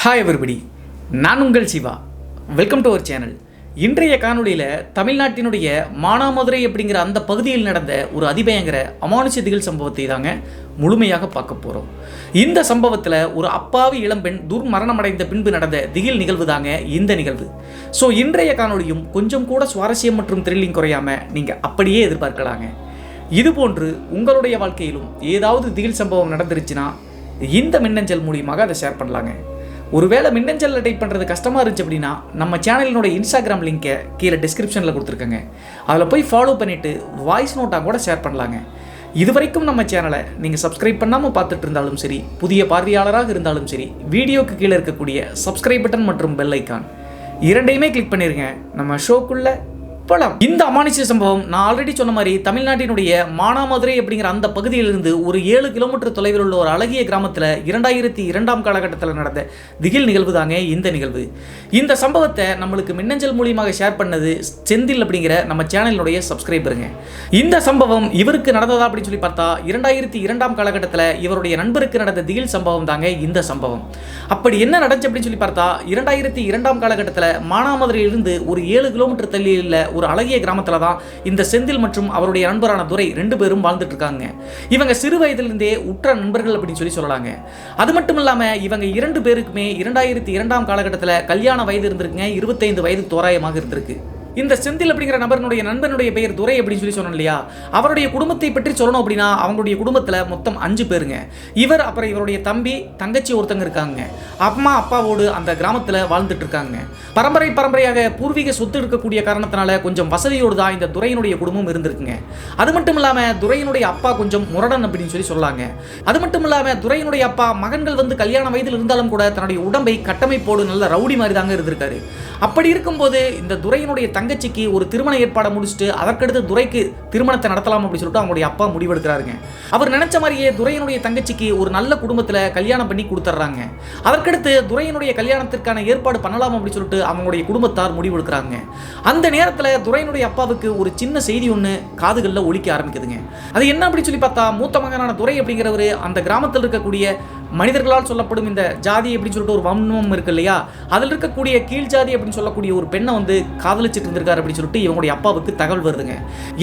Hi everybody, நான் உங்கள் Shiva. Welcome to our channel. இன்றைய காணொலியில் தமிழ்நாட்டினுடைய மானாமதுரை அப்படிங்கிற அந்த பகுதியில் நடந்த ஒரு அதிபயங்கர அமானுஷ திகில் சம்பவத்தை தாங்க முழுமையாக பார்க்க போகிறோம். இந்த சம்பவத்தில் ஒரு அப்பாவி இளம்பெண் துர்மரணமடைந்த பின்பு நடந்த திகில் நிகழ்வு தாங்க இந்த நிகழ்வு. ஸோ இன்றைய காணொலியும் கொஞ்சம் கூட சுவாரஸ்யம் மற்றும் த்ரில்லிங் குறையாமல் நீங்கள் அப்படியே எதிர்பார்க்கலாங்க. இதுபோன்று உங்களுடைய வாழ்க்கையிலும் ஏதாவது திகில் சம்பவம் நடந்துருச்சுன்னா இந்த மின்னஞ்சல் மூலியமாக அதை ஷேர் பண்ணலாங்க. ஒருவேளை மின்னஞ்சலில் டைப் பண்ணுறது கஷ்டமாக இருந்துச்சு அப்படின்னா நம்ம சேனலினோட இன்ஸ்டாகிராம் லிங்கை கீழே டிஸ்கிரிப்ஷனில் கொடுத்துருக்கேங்க. அதில் போய் ஃபாலோ பண்ணிவிட்டு வாய்ஸ் நோட்டாக கூட ஷேர் பண்ணலாங்க. இது வரைக்கும் நம்ம சேனலை நீங்கள் சப்ஸ்கிரைப் பண்ணாமல் பார்த்துட்டு இருந்தாலும் சரி, புதிய பார்வையாளராக இருந்தாலும் சரி, வீடியோக்கு கீழே இருக்கக்கூடிய சப்ஸ்கிரைப் பட்டன் மற்றும் பெல் ஐக்கான் இரண்டையுமே கிளிக் பண்ணிடுங்க. நம்ம ஷோக்குள்ளே போலாம். இந்த அமானுஷ சம்பவம் நான் ஆல்ரெடி சொன்ன மாதிரி தமிழ்நாட்டினுடைய மானாமதுரை அப்படிங்கிற அந்த பகுதியிலிருந்து ஒரு 7 கிலோமீட்டர் தொலைவில் உள்ள ஒரு அழகிய கிராமத்தில் 2002 காலகட்டத்தில் நடந்த திகில் நிகழ்வு தாங்க இந்த நிகழ்வு. இந்த சம்பவத்தை நம்மளுக்கு மின்னஞ்சல் மூலியமாக ஷேர் பண்ணது செந்தில் அப்படிங்கிற நம்ம சேனலினுடைய சப்ஸ்கிரைபருங்க. இந்த சம்பவம் இவருக்கு நடந்ததா அப்படின்னு சொல்லி பார்த்தா 2002 காலகட்டத்தில் இவருடைய நண்பருக்கு நடந்த திகில் சம்பவம் தாங்க இந்த சம்பவம். அப்படி என்ன நடந்துச்சு அப்படின்னு சொல்லி பார்த்தா 2002 காலகட்டத்தில் மானாமதுரையிலிருந்து ஒரு 7 கிலோமீட்டர் தள்ளியில் ஒரு அழகிய கிராமத்தில் தான் இந்த செந்தில் மற்றும் அவருடைய நண்பரான துரை 2 பேரும் வாழ்ந்துட்டு இருக்காங்க. இவங்க சிறு வயதிலிருந்தே உற்ற நண்பர்கள் அப்படின்னு சொல்லலாங்க. அது மட்டும் இல்லாமல் இவங்க 2 பேருக்குமே 2002 காலகட்டத்தில் கல்யாண வயது இருந்திருக்குங்க. 25 வயது தோராயமாக இருந்திருக்கு. இந்த செந்தில் அப்படிங்கிற நபருடைய நண்பனுடைய பெயர் துரை அப்படின்னு சொல்லி சொன்னோம் இல்லையா. அவருடைய குடும்பத்தை பற்றி சொல்லணும் அப்படின்னா அவங்களுடைய குடும்பத்தில் மொத்தம் 5 பேருங்க. இவர் அப்புறம் இவருடைய தம்பி தங்கச்சி ஒருத்தங்க இருக்காங்க. அம்மா அப்பாவோடு அந்த கிராமத்தில் வாழ்ந்துட்டு இருக்காங்க. பரம்பரையாக பூர்வீக சொத்து இருக்கக்கூடிய காரணத்தினால கொஞ்சம் வசதியோடு தான் இந்த துரையினுடைய குடும்பம் இருந்திருக்குங்க. அது மட்டும் இல்லாமல் துரையினுடைய அப்பா கொஞ்சம் முரடன் அப்படின்னு சொல்லாங்க. அது மட்டும் இல்லாமல் துரையினுடைய அப்பா மகன்கள் வந்து கல்யாண வயதில் இருந்தாலும் கூட தன்னுடைய உடம்பை கட்டமைப்போடு நல்ல ரவுடி மாதிரி தாங்க இருந்திருக்காரு. அப்படி இருக்கும்போது இந்த துரையினுடைய தங்கச்சிக்கு ஒரு திருமண ஏற்பாடை முடிச்சுட்டு அதற்கடுத்து துரைக்கு திருமணத்தை நடத்தலாம் அப்படின்னு சொல்லிட்டு அவங்களுடைய அப்பா முடிவெடுக்கிறாருங்க. அவர் நினைச்ச மாதிரியே துரையினுடைய தங்கச்சிக்கு ஒரு நல்ல குடும்பத்தில் கல்யாணம் பண்ணி கொடுத்துட்றாங்க. அதற்கடுத்து துரையினுடைய கல்யாணத்திற்கான ஏற்பாடு பண்ணலாம் அப்படின்னு சொல்லிட்டு அவங்களுடைய குடும்பத்தார் முடிவெடுக்கிறாங்க. அந்த நேரத்தில் துரையினுடைய அப்பாவுக்கு ஒரு சின்ன செய்தி ஒன்று காதுகளில் ஒலிக்க ஆரம்பிக்குதுங்க. அது என்ன அப்படின்னு சொல்லி பார்த்தா மூத்த மகனான துரை அப்படிங்கிறவர் அந்த கிராமத்தில் இருக்கக்கூடிய மனிதர்களால் சொல்லப்படும் இந்த ஜாதி அப்படின்னு சொல்லிட்டு ஒரு வன்மம் இருக்கு இல்லையா, அதில் இருக்கக்கூடிய கீழ் ஜாதி அப்படின்னு சொல்லக்கூடிய ஒரு பெண்ணை வந்து காதலிச்சிட்டு இருந்திருக்காரு அப்படின்னு சொல்லிட்டு இவங்களுடைய அப்பாவுக்கு தகவல் வருதுங்க.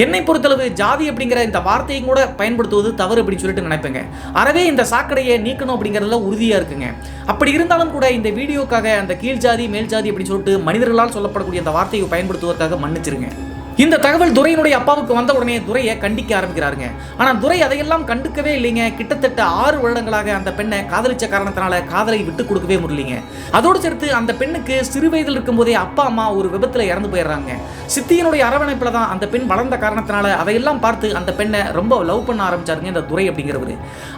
என்னை பொறுத்தளவு ஜாதி அப்படிங்கிற இந்த வார்த்தையை கூட பயன்படுத்துவது தவறு அப்படின்னு சொல்லிட்டு நினைப்பேங்க. அறவே இந்த சாக்கடையை நீக்கணும் அப்படிங்கிறதுல உறுதியாக இருக்குங்க. அப்படி இருந்தாலும் கூட இந்த வீடியோக்காக அந்த கீழ் ஜாதி மேல் ஜாதி அப்படின்னு சொல்லிட்டு மனிதர்களால் சொல்லப்படக்கூடிய அந்த வார்த்தையை பயன்படுத்துவதற்காக மன்னிச்சிருங்க. இந்த தகவல் துரையினுடைய அப்பாவுக்கு வந்த உடனே துரையை கண்டிக்க ஆரம்பிக்கிறாருங்க. ஆனால் துரை அதையெல்லாம் கண்டுக்கவே இல்லைங்க. கிட்டத்தட்ட 6 வருடங்களாக அந்த பெண்ணை காதலிச்ச காரணத்தினால காதலை விட்டு கொடுக்கவே முடியலைங்க. அதோடு சேர்த்து அந்த பெண்ணுக்கு சிறு வயதில் இருக்கும்போதே அப்பா அம்மா ஒரு விபத்தில் இறந்து போயிடுறாங்க. சித்தியினுடைய அரவணைப்பில் தான் அந்த பெண் வளர்ந்த காரணத்தினால அதையெல்லாம் பார்த்து அந்த பெண்ணை ரொம்ப லவ் பண்ண ஆரம்பிச்சாருங்க இந்த துரை அப்படிங்கிறவர்.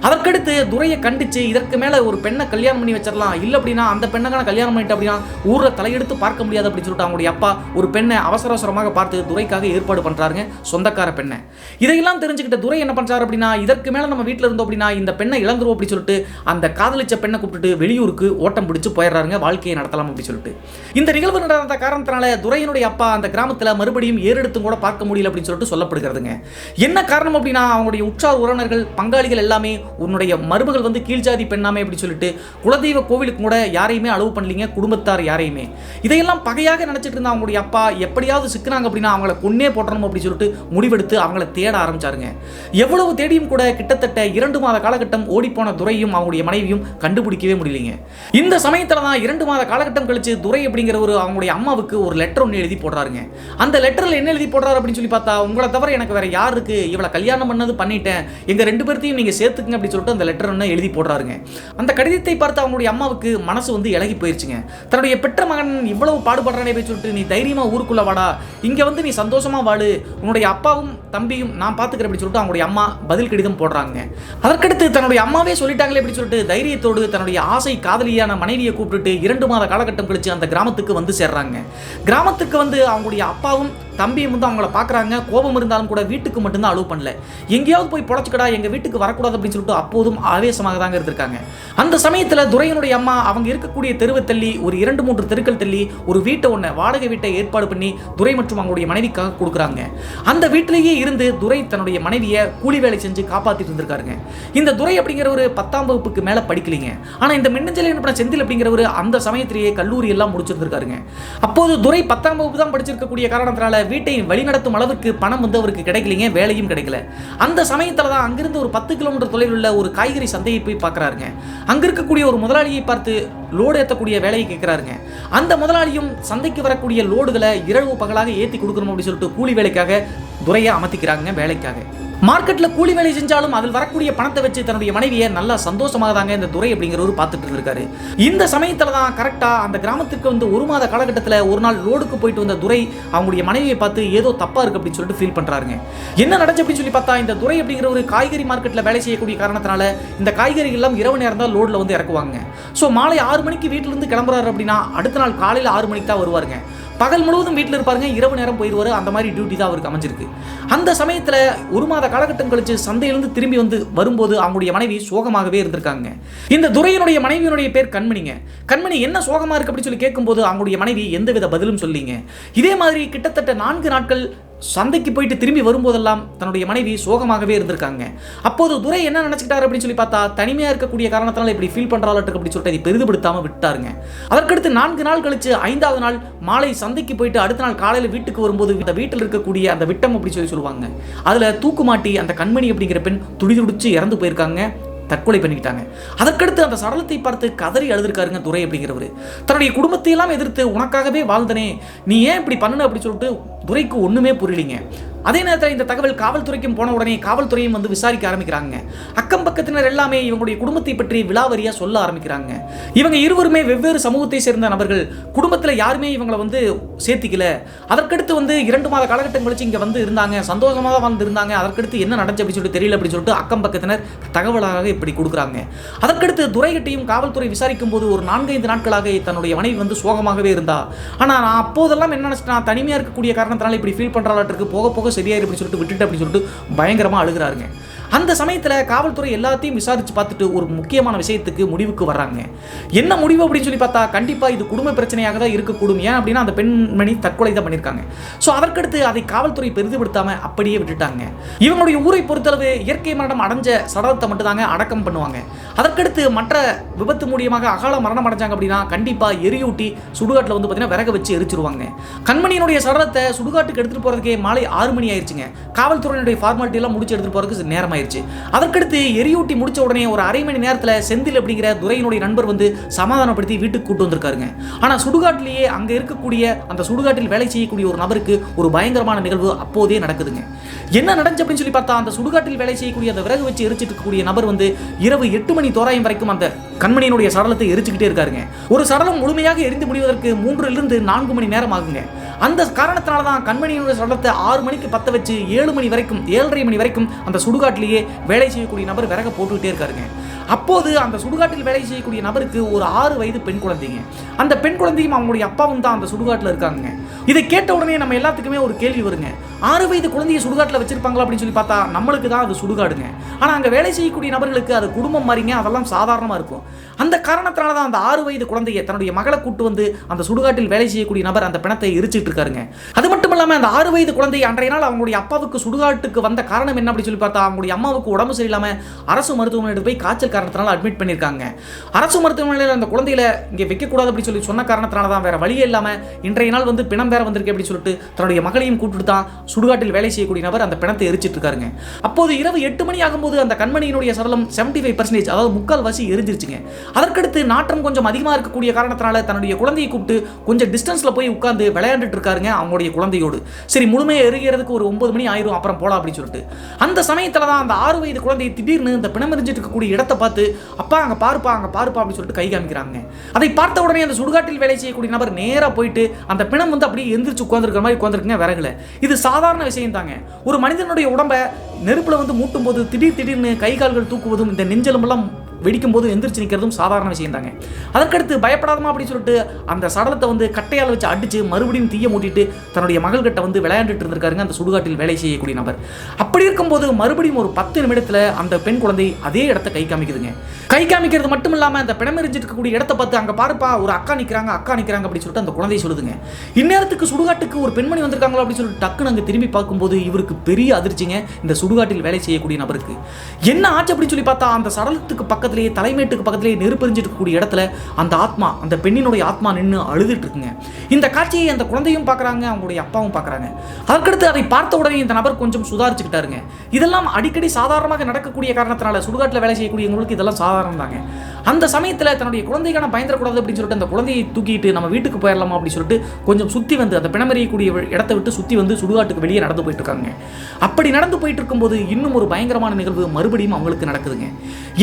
அதற்கடுத்து துரையை கண்டிச்சு இதற்கு மேலே ஒரு பெண்ணை கல்யாணம் பண்ணி வச்சிடலாம், இல்லை அப்படின்னா அந்த பெண்ணுக்கான கல்யாணம் பண்ணிட்டு அப்படின்னா ஊரில் தலையெடுத்து பார்க்க முடியாது அப்படின்னு சொல்லிட்டு அவங்களுடைய அப்பா ஒரு பெண்ணை அவசரமாக பார்த்து துரை ஏற்பாடு பண்றாருங்க, சொந்தக்கார பெண்ணை. இதையெல்லாம் தெரிஞ்சுக்கிட்ட துரை என்ன பண்றாரு அப்படின்னா இதற்கு மேல நம்ம வீட்டில் இருந்தோம் அப்படின்னா இந்த பெண்ணை இழந்துருவோம் அப்படின்னு சொல்லிட்டு அந்த காதலிச்ச பெண்ணை கூப்பிட்டு வெளியூருக்கு ஓட்டம் பிடிச்சு போயிடுறாருங்க, வாழ்க்கையை நடத்தலாம் அப்படின்னு சொல்லிட்டு. இந்த நிகழ்வு நடந்த காரணத்தினால துரையினுடைய அப்பா அந்த கிராமத்தில் மறுபடியும் ஏறெடுத்தும் கூட பார்க்க முடியல அப்படின்னு சொல்லிட்டு சொல்லப்படுகிறதுங்க. என்ன காரணம் அப்படின்னா அவங்களுடைய உற்றார் உறவினர்கள் பங்காளிகள் எல்லாமே உன்னுடைய மருமகள் வந்து கீழ்ஜாதி பெண்ணாமே அப்படின்னு சொல்லிட்டு குலதெய்வ கோவிலுக்கு கூட யாரையுமே அலோவ் பண்ணலீங்க, குடும்பத்தார் யாரையுமே. இதையெல்லாம் பகையாக நினைச்சிட்டு இருந்த அவங்களுடைய அப்பா எப்படியாவது சிக்கினாங்க அப்படின்னா அவங்கள கொன்னே போட்டணும் அப்படின்னு சொல்லிட்டு முடிவெடுத்து அவங்கள தேட ஆரம்பிச்சாருங்க. எவ்வளவு தேடியும் கூட கிட்டத்தட்ட 2 மாத காலகட்டம் ஓடிப்போன துரையும் அவங்களுடைய மனைவியும் கண்டுபிடிக்கவே முடியலைங்க. இந்த சமயத்தில் தான் 2 மாத காலகட்டம் கழிச்சு துரை அப்படிங்கிற ஒரு அவங்களுடைய அம்மாவுக்கு ஒரு லெட்டர் ஒன்று எழுதி போடுறாருங்க. அந்த லெட்டரில் என்ன எழுதி போடுறாரு அப்படின்னு சொல்லி பார்த்தா உங்களை தவிர எனக்கு வேற யார் இருக்கு, இவளை கல்யாணம் பண்ணது பண்ணிட்டேன், எங்க 2 பேர்த்தையும் நீங்க சேர்த்துக்குங்க அப்படின்னு சொல்லிட்டு அந்த லெட்டர் ஒன்று எழுதி போடுறாருங்க. அந்த கடிதத்தை பார்த்து அவங்களுடைய அம்மாவுக்கு மனசு வந்து இலகி போயிருச்சுங்க. தன்னுடைய பெற்ற மகன் இவ்வளவு பாடுபடுறானே போய் சொல்லிட்டு நீ தைரியமா ஊருக்குள்ள வாடா, இங்க வந்து நீ சந்தோஷமா வாழு, உன்னுடைய அப்பாவும் தம்பியும் நான் பார்த்துக்கிறேன் அப்படின்னு சொல்லிட்டு அவங்களுடைய அம்மா பதில் கடிதம் போடுறாங்க. அதற்கடுத்து தன்னுடைய அம்மாவே சொல்லிட்டாங்களே அப்படின்னு சொல்லிட்டு தைரியத்தோடு தன்னுடைய ஆசை காதலியான மனைவியை கூப்பிட்டு 2 மாத காலகட்டம் கழிச்சு அந்த கிராமத்துக்கு வந்து சேர்றாங்க. கிராமத்துக்கு வந்து அவங்களுடைய அப்பாவும் தம்பியும் வந்து அவங்கள பார்க்குறாங்க. கோபம் இருந்தாலும் கூட வீட்டுக்கு மட்டும்தான் அலோவ் பண்ணல. எங்கேயாவது போய் பொழைச்சிக்கடா, எங்கள் வீட்டுக்கு வரக்கூடாது அப்படின்னு சொல்லிட்டு அப்போதும் ஆவேசமாக தாங்க இருந்திருக்காங்க. அந்த சமயத்தில் துரையனுடைய அம்மா அவங்க இருக்கக்கூடிய தெருவை தள்ளி ஒரு 2-3 தெருக்கள் தள்ளி ஒரு வீட்டை வாடகை வீட்டை ஏற்பாடு பண்ணி துரை மற்றும் அவங்களுடைய மனைவிக்காக கொடுக்குறாங்க. அந்த வீட்டிலேயே இருந்து துரை தன்னுடைய மனைவியை கூலி வேலை செஞ்சு காப்பாற்றிட்டு இருந்திருக்காருங்க. இந்த துரை அப்படிங்கிற ஒரு 10ஆம் வகுப்புக்கு மேலே படிக்கலிங்க. ஆனால் இந்த மின்னஞ்சல் என்ன செந்தில் அப்படிங்கிறவர் அந்த சமயத்திலேயே கல்லூரி எல்லாம் முடிச்சிருந்திருக்காருங்க. அப்போது துரை 10ஆம் வகுப்பு தான் படிச்சிருக்கக்கூடிய காரணத்தினால வீட்டை வழிநடத்தும் அளவுக்கு பணம் வந்து அவருக்கு கிடைக்கலிங்க, வேலையும் கிடைக்கல. அந்த சமயத்தில் தான் அங்கிருந்து ஒரு 10 கிலோமீட்டர் தொலைவில் உள்ள ஒரு காய்கறி சந்தையை போய் பார்க்குறாருங்க. அங்கே இருக்கக்கூடிய ஒரு முதலாளியை பார்த்து லோடு ஏற்றக்கூடிய வேலையை கேட்குறாருங்க. அந்த முதலாளியும் சந்தைக்கு வரக்கூடிய லோடுகளை இரவு பகலாக ஏற்றி கொடுக்கணும் அப்படின்னு சொல்லிட்டு கூலி வேலைக்காக துரையை அமர்த்திக்கிறாங்க வேலைக்காக. மார்க்கெட்டில் கூலி வேலை செஞ்சாலும் அதில் வரக்கூடிய பணத்தை வச்சு தன்னுடைய மனைவியை நல்லா சந்தோஷமாக தாங்க இந்த துரை அப்படிங்கிறவர் பார்த்துட்டு இருந்திருக்காரு. இந்த சமயத்தில் தான் கரெக்டாக அந்த கிராமத்துக்கு வந்து 1 மாத காலகட்டத்தில் ஒரு நாள் லோடுக்கு போயிட்டு வந்த துரை அவங்களுடைய மனைவியை பார்த்து ஏதோ தப்பாக இருக்குது அப்படின்னு சொல்லிட்டு ஃபீல் பண்ணுறாருங்க. என்ன நடந்துச்சு அப்படின்னு சொல்லி பார்த்தா, இந்த துரை அப்படிங்கிற ஒரு காய்கறி மார்க்கெட்டில் வேலை செய்யக்கூடிய காரணத்தினால இந்த காய்கறிகள் எல்லாம் இரவு நேரம் தான் லோடில் வந்து இறக்குவாங்க. ஸோ மாலை 6 மணிக்கு வீட்டிலிருந்து கிளம்புறாரு அப்படின்னா அடுத்த நாள் காலையில் 6 மணிக்கு தான் வருவாருங்க. பகல் முழுவதும் வீட்டில் இருப்பாருங்க, இரவு நேரம் போயிடுவார். அந்த மாதிரி டியூட்டி தான் அவருக்கு அமைஞ்சிருக்கு. அந்த சமயத்தில் 1 மாத காலகட்டம் கழிச்சு சந்தையிலிருந்து திரும்பி வந்து வரும்போது அவங்களுடைய மனைவி சோகமாகவே இருந்திருக்காங்க. இந்த துரையனுடைய மனைவியினுடைய பேர் கண்மணிங்க. கண்மணி என்ன சோகமாக இருக்கு அப்படின்னு சொல்லி கேட்கும்போது அவங்களுடைய மனைவி எந்தவித பதிலும் சொல்லிங்க. இதே மாதிரி கிட்டத்தட்ட 4 நாட்கள் சந்தைக்கு போயிட்டு திரும்பி வரும்போதெல்லாம் தன்னுடைய மனைவி சோகமாகவே இருந்திருக்காங்க. அப்போது துரை என்ன நினைச்சிட்டாரு அப்படின்னு சொல்லி பார்த்தா, தனிமையா இருக்கக்கூடிய காரணத்தினால இப்படி ஃபீல் பண்றாளுக்கு அப்படின்னு சொல்லிட்டு அதை பெரிதுபடுத்தாம விட்டாருங்க. அதற்கடுத்து 4 நாள் கழிச்சு 5ஆவது நாள் மாலை சந்தைக்கு போயிட்டு அடுத்த நாள் காலையில் வீட்டுக்கு வரும்போது இந்த வீட்டில் இருக்கக்கூடிய அந்த விட்டம் அப்படி சொல்லுவாங்க, அதுல தூக்கு மாட்டி அந்த கண்மணி அப்படிங்கிற பெண் துடிதுடிச்சு இறந்து போயிருக்காங்க, தற்கொலை பண்ணிக்கிட்டாங்க. அதற்கடுத்து அந்த சடலத்தை பார்த்து கதறி அழுதுருக்காருங்க துரை அப்படிங்கிறவர். தன்னுடைய குடும்பத்தை எல்லாம் எதிர்த்து உனக்காகவே வாழ்ந்தனே, நீ ஏன் இப்படி பண்ணு அப்படின்னு சொல்லிட்டு துரைக்கு ஒண்ணுமே புரியலிங்க. அதே நேரத்தில் இந்த தகவல் காவல்துறைக்கும் போன உடனே காவல்துறையும் வந்து விசாரிக்க ஆரம்பிக்கிறாங்க. அக்கம் பக்கத்தினர் எல்லாமே இவங்களுடைய குடும்பத்தை பற்றி விலாவரியா சொல்ல ஆரம்பிக்கிறாங்க. இவங்க இருவருமே வெவ்வேறு சமூகத்தை சேர்ந்த நபர்கள், குடும்பத்தில் யாருமே இவங்களை வந்து சேர்த்திக்கல. அதற்கடுத்து வந்து 2 மாத காலகட்டம் கழிச்சு இங்க வந்து இருந்தாங்க, சந்தோஷமாக வந்து இருந்தாங்க. அதற்கடுத்து என்ன நடந்துச்சு அப்படின்னு சொல்லிட்டு தெரியல அப்படின்னு சொல்லிட்டு அக்கம் பக்கத்தினர் தகவலாக இப்படி கொடுக்குறாங்க. அதற்கடுத்து துரைகிட்டையும் காவல்துறை விசாரிக்கும் போது ஒரு 4-5 நாட்களாக தன்னுடைய மனைவி வந்து சோகமாகவே இருந்தா. ஆனா நான் அப்போதெல்லாம் என்ன நினைச்சிட்டேன், தனிமையா இருக்கக்கூடிய காரணத்தினால இப்படி ஃபீல் பண்றாளாட்டிருக்கு, போக போக சரியாயிரு அப்படின்னு சொல்லிட்டு விட்டுட்டு அப்படின்னு சொல்லிட்டு பயங்கரமா அழுகிறாருங்க. அந்த சமயத்தில் காவல்துறை எல்லாத்தையும் விசாரிச்சு பார்த்துட்டு ஒரு முக்கியமான விஷயத்துக்கு முடிவுக்கு வர்றாங்க. என்ன முடிவு அப்படின்னு சொல்லி பார்த்தா, கண்டிப்பா இது குடும்ப பிரச்சனையாக தான் இருக்கக்கூடும். ஏன் அப்படின்னா அந்த பெண்மணி தற்கொலை தான் பண்ணியிருக்காங்க. ஸோ அதற்கடுத்து அதை காவல்துறை பெரிதுபடுத்தாம அப்படியே விட்டுட்டாங்க. இவங்களுடைய ஊரை பொறுத்தளவு இயற்கை மரணம் அடைஞ்ச சடலத்தை மட்டும் தாங்க அடக்கம் பண்ணுவாங்க. அதற்கடுத்து மற்ற விபத்து மூலியமாக அகால மரணம் அடைஞ்சாங்க அப்படின்னா கண்டிப்பா எரியூட்டி சுடுகாட்டில் வந்து பார்த்தீங்கன்னா விறக வச்சு எரிச்சிருவாங்க. கண்மணியினுடைய சடலத்தை சுடுகாட்டுக்கு எடுத்துட்டு போறதுக்கே மாலை 6 மணி ஆயிடுச்சுங்க. காவல்துறையினுடைய ஃபார்மாலிட்டி எல்லாம் முடிச்சு எடுத்துட்டு போறதுக்கு நேரம் ஆயிடுச்சு. அதற்கடுத்து எரியூட்டி முடிச்ச உடனே ஒரு அரை மணி நேரத்தில் செந்தில் அப்படிங்கிற துரையினுடைய நண்பர் வந்து சமாதானப்படுத்தி வீட்டுக்கு கூட்டு வந்திருக்காருங்க. ஆனா சுடுகாட்டிலேயே அங்க இருக்கக்கூடிய அந்த சுடுகாட்டில் வேலை செய்யக்கூடிய ஒரு நபருக்கு ஒரு பயங்கரமான நிகழ்வு அப்போதே நடக்குதுங்க. என்ன நடந்துச்சு அப்படின்னு சொல்லி பார்த்தா, அந்த சுடுகாட்டில் வேலை செய்யக்கூடிய அந்த விறகு வச்சு எரிச்சிட்டு இருக்கக்கூடிய நபர் வந்து இரவு 8 மணி தோராயம் வரைக்கும் அந்த கண்மணியினுடைய சடலத்தை எரிச்சுக்கிட்டே இருக்காருங்க. ஒரு சடலம் முழுமையாக எரிந்து முடிவதற்கு 3 to 4 மணி நேரம் ஆகுங்க. அந்த காரணத்தினால தான் கண்மணியினுடைய சடலத்தை 6 மணிக்கு பத்த வச்சு 7 மணி வரைக்கும் 7:30 மணி வரைக்கும் அந்த சுடுகாட்டிலேயே வேலை செய்யக்கூடிய நபர் விறக போட்டுக்கிட்டே இருக்காருங்க. அப்போது அந்த சுடுகாட்டில் வேலை செய்யக்கூடிய நபருக்கு ஒரு 6 வயது பெண் குழந்தைங்க. அந்த பெண் குழந்தையும் அவங்களுடைய அப்பாவும் தான் அந்த சுடுகாட்டில் இருக்காங்க. இதை கேட்ட உடனே நம்ம எல்லாத்துக்குமே ஒரு கேள்வி வருங்க, 6 வயது குழந்தையை சுடுகாட்டில் வச்சிருப்பாங்களா அப்படின்னு சொல்லி பார்த்தா நம்மளுக்கு தான் அது சுடுகாடுங்க. ஆனால் அங்கே வேலை செய்யக்கூடிய நபர்களுக்கு அது குடும்பம் மாதிரிங்க, அதெல்லாம் சாதாரணமாக இருக்கும். அந்த காரணத்தினால தான் அந்த 6 வயது குழந்தையை தன்னுடைய மகளை கூட்டு வந்து அந்த சுடுகாட்டில் வேலை செய்யக்கூடிய நபர் அந்த பிணத்தை எரிச்சிட்டு இருக்காருங்க. அது மட்டும் இல்லாமல் அந்த 6 வயது குழந்தை அன்றைய நாள் அவங்களுடைய அப்பாவுக்கு சுடுகாட்டுக்கு வந்த காரணம் என்ன அப்படின்னு சொல்லி பார்த்தா, அவங்களுடைய அம்மாவுக்கு உடம்பு சரியில்லாமல் அரசு மருத்துவமனையில் போய் காய்ச்சல் காரணத்தினால அட்மிட் பண்ணியிருக்காங்க. அரசு மருத்துவமனையில் அந்த குழந்தைகளை இங்கே வைக்கக்கூடாது அப்படின்னு சொல்லி சொன்ன காரணத்தினால தான் வேற வழியே இல்லாமல் இன்றைய நாள் வந்து பிணம் வேற வந்திருக்கு அப்படின்னு சொல்லிட்டு தன்னுடைய மகளையும் கூப்பிட்டு தான் சுடுகாட்டில் வேலை செய்யக்கூடிய நபர் அந்த பிணத்தை எரிச்சிட்டு இருக்காருங்க. அப்போது இரவு 8 மணி ஆகும்போது அந்த கண்மணியினுடைய சடலம் 75%, அதாவது 3/4 எரிஞ்சிருச்சுங்க. அதற்கடுத்து நாற்றம் கொஞ்சம் அதிகமாக இருக்கக்கூடிய காரணத்தினால தன்னுடைய குழந்தையை கூப்பிட்டு கொஞ்சம் டிஸ்டன்ஸ்ல போய் உட்கார்ந்து விளையாண்டுட்டு இருக்காருங்க அவங்களுடைய குழந்தையோடு. சரி, முழுமையாக எரிகிறதுக்கு ஒரு 9 மணி ஆயிரும், அப்புறம் போலாம் அப்படின்னு சொல்லிட்டு அந்த சமயத்தில் தான் அந்த 6 வயது குழந்தை திடீர்னு இந்த பிணம் எரிஞ்சிட்டு இருக்கக்கூடிய இடத்தை பார்த்து, அப்பா அங்கே பாருப்பா அப்படின்னு சொல்லிட்டு கை காமிக்கிறாங்க. அதை பார்த்த உடனே அந்த சுடுகாட்டில் வேலை செய்யக்கூடிய நபர் நேராக போயிட்டு அந்த பிணம் வந்து அப்படியே எந்திரிச்சு உட்கார்ந்துருக்கிற மாதிரி உட்கார்ந்துருக்குங்க விறகுல. இது சாதாரண விஷயம் தாங்க. ஒரு மனிதனுடைய உடம்பை நெருப்புல வந்து மூட்டும் போது திடீர்னு கை கால்கள் தூக்குவதும் இந்த நெஞ்செலும்பெல்லாம் வெடிக்கும் போது எந்திரிச்சு நிற்கிறதும் சாதாரண விஷயம் தாங்க. அதற்கடுத்து பயப்படாதமா அப்படின்னு சொல்லிட்டு அந்த சடலத்தை வந்து கட்டையால் வச்சு அடிச்சு மறுபடியும் தீய மூட்டிட்டு தன்னுடைய மகள்கிட்ட வந்து விளையாண்டுட்டு இருந்திருக்காருங்க அந்த சுடுகாட்டில் வேலை செய்யக்கூடிய நபர். அப்படி இருக்கும்போது மறுபடியும் ஒரு 10 நிமிடத்தில் அந்த பெண் குழந்தை அதே இடத்த கை காமிக்குதுங்க. கை காமிக்கிறது மட்டும் இல்லாமல் அந்த பிணமெரிஞ்சிட்டு இருக்கக்கூடிய இடத்த பார்த்து அங்கே பாருப்பா ஒரு அக்கா நிற்கிறாங்க அப்படின்னு சொல்லிட்டு அந்த குழந்தை சொல்லுதுங்க. இந்நேரத்துக்கு சுடுகாட்டுக்கு ஒரு பெண்மணி வந்திருக்காங்களோ அப்படின்னு சொல்லிட்டு டக்குன்னு அங்கே திரும்பி பார்க்கும்போது இவருக்கு பெரிய அதிர்ச்சிங்க. இந்த சுடுகாட்டில் வேலை செய்யக்கூடிய நபருக்கு என்ன ஆச்சு அப்படின்னு சொல்லி பார்த்தா அந்த சடலத்துக்கு பக்கத்திலேயே தலைமேட்டுக்கு பக்கத்திலேயே நெருப்பெரிஞ்சிட்டு இருக்கக்கூடிய இடத்துல அந்த ஆத்மா அந்த பெண்ணினுடைய ஆத்மா நின்று அழுதுட்டு இருக்குங்க. இந்த காட்சியை அந்த குழந்தையும் பார்க்குறாங்க, அவங்களுடைய அப்பாவும் பார்க்குறாங்க. அதற்கடுத்து அதை பார்த்த உடனே இந்த நபர் கொஞ்சம் சுதாரிச்சுக்கிட்டாருங்க. இதெல்லாம் அடிக்கடி சாதாரணமாக நடக்கக்கூடிய காரணத்தினால சுடுகாட்டில் வேலை செய்யக்கூடியவங்களுக்கு இதெல்லாம் சாதாரணம் தாங்க. அந்த சமயத்தில் தன்னுடைய குழந்தைக்கான பயந்துடக்கூடாது அப்படின்னு சொல்லிட்டு அந்த குழந்தையை தூக்கிட்டு நம்ம வீட்டுக்கு போயிடலாமா அப்படின்னு சொல்லிட்டு கொஞ்சம் சுற்றி வந்து அந்த பிணமறியக்கூடிய இடத்தை விட்டு சுற்றி வந்து சுடுகாட்டுக்கு வெளியே நடந்து போயிட்டு இருக்காங்க. அப்படி நடந்து போயிட்டு இருக்கும்போது இன்னும் ஒரு பயங்கரமான நிகழ்வு மறுபடியும் அவங்களுக்கு நடக்குதுங்க.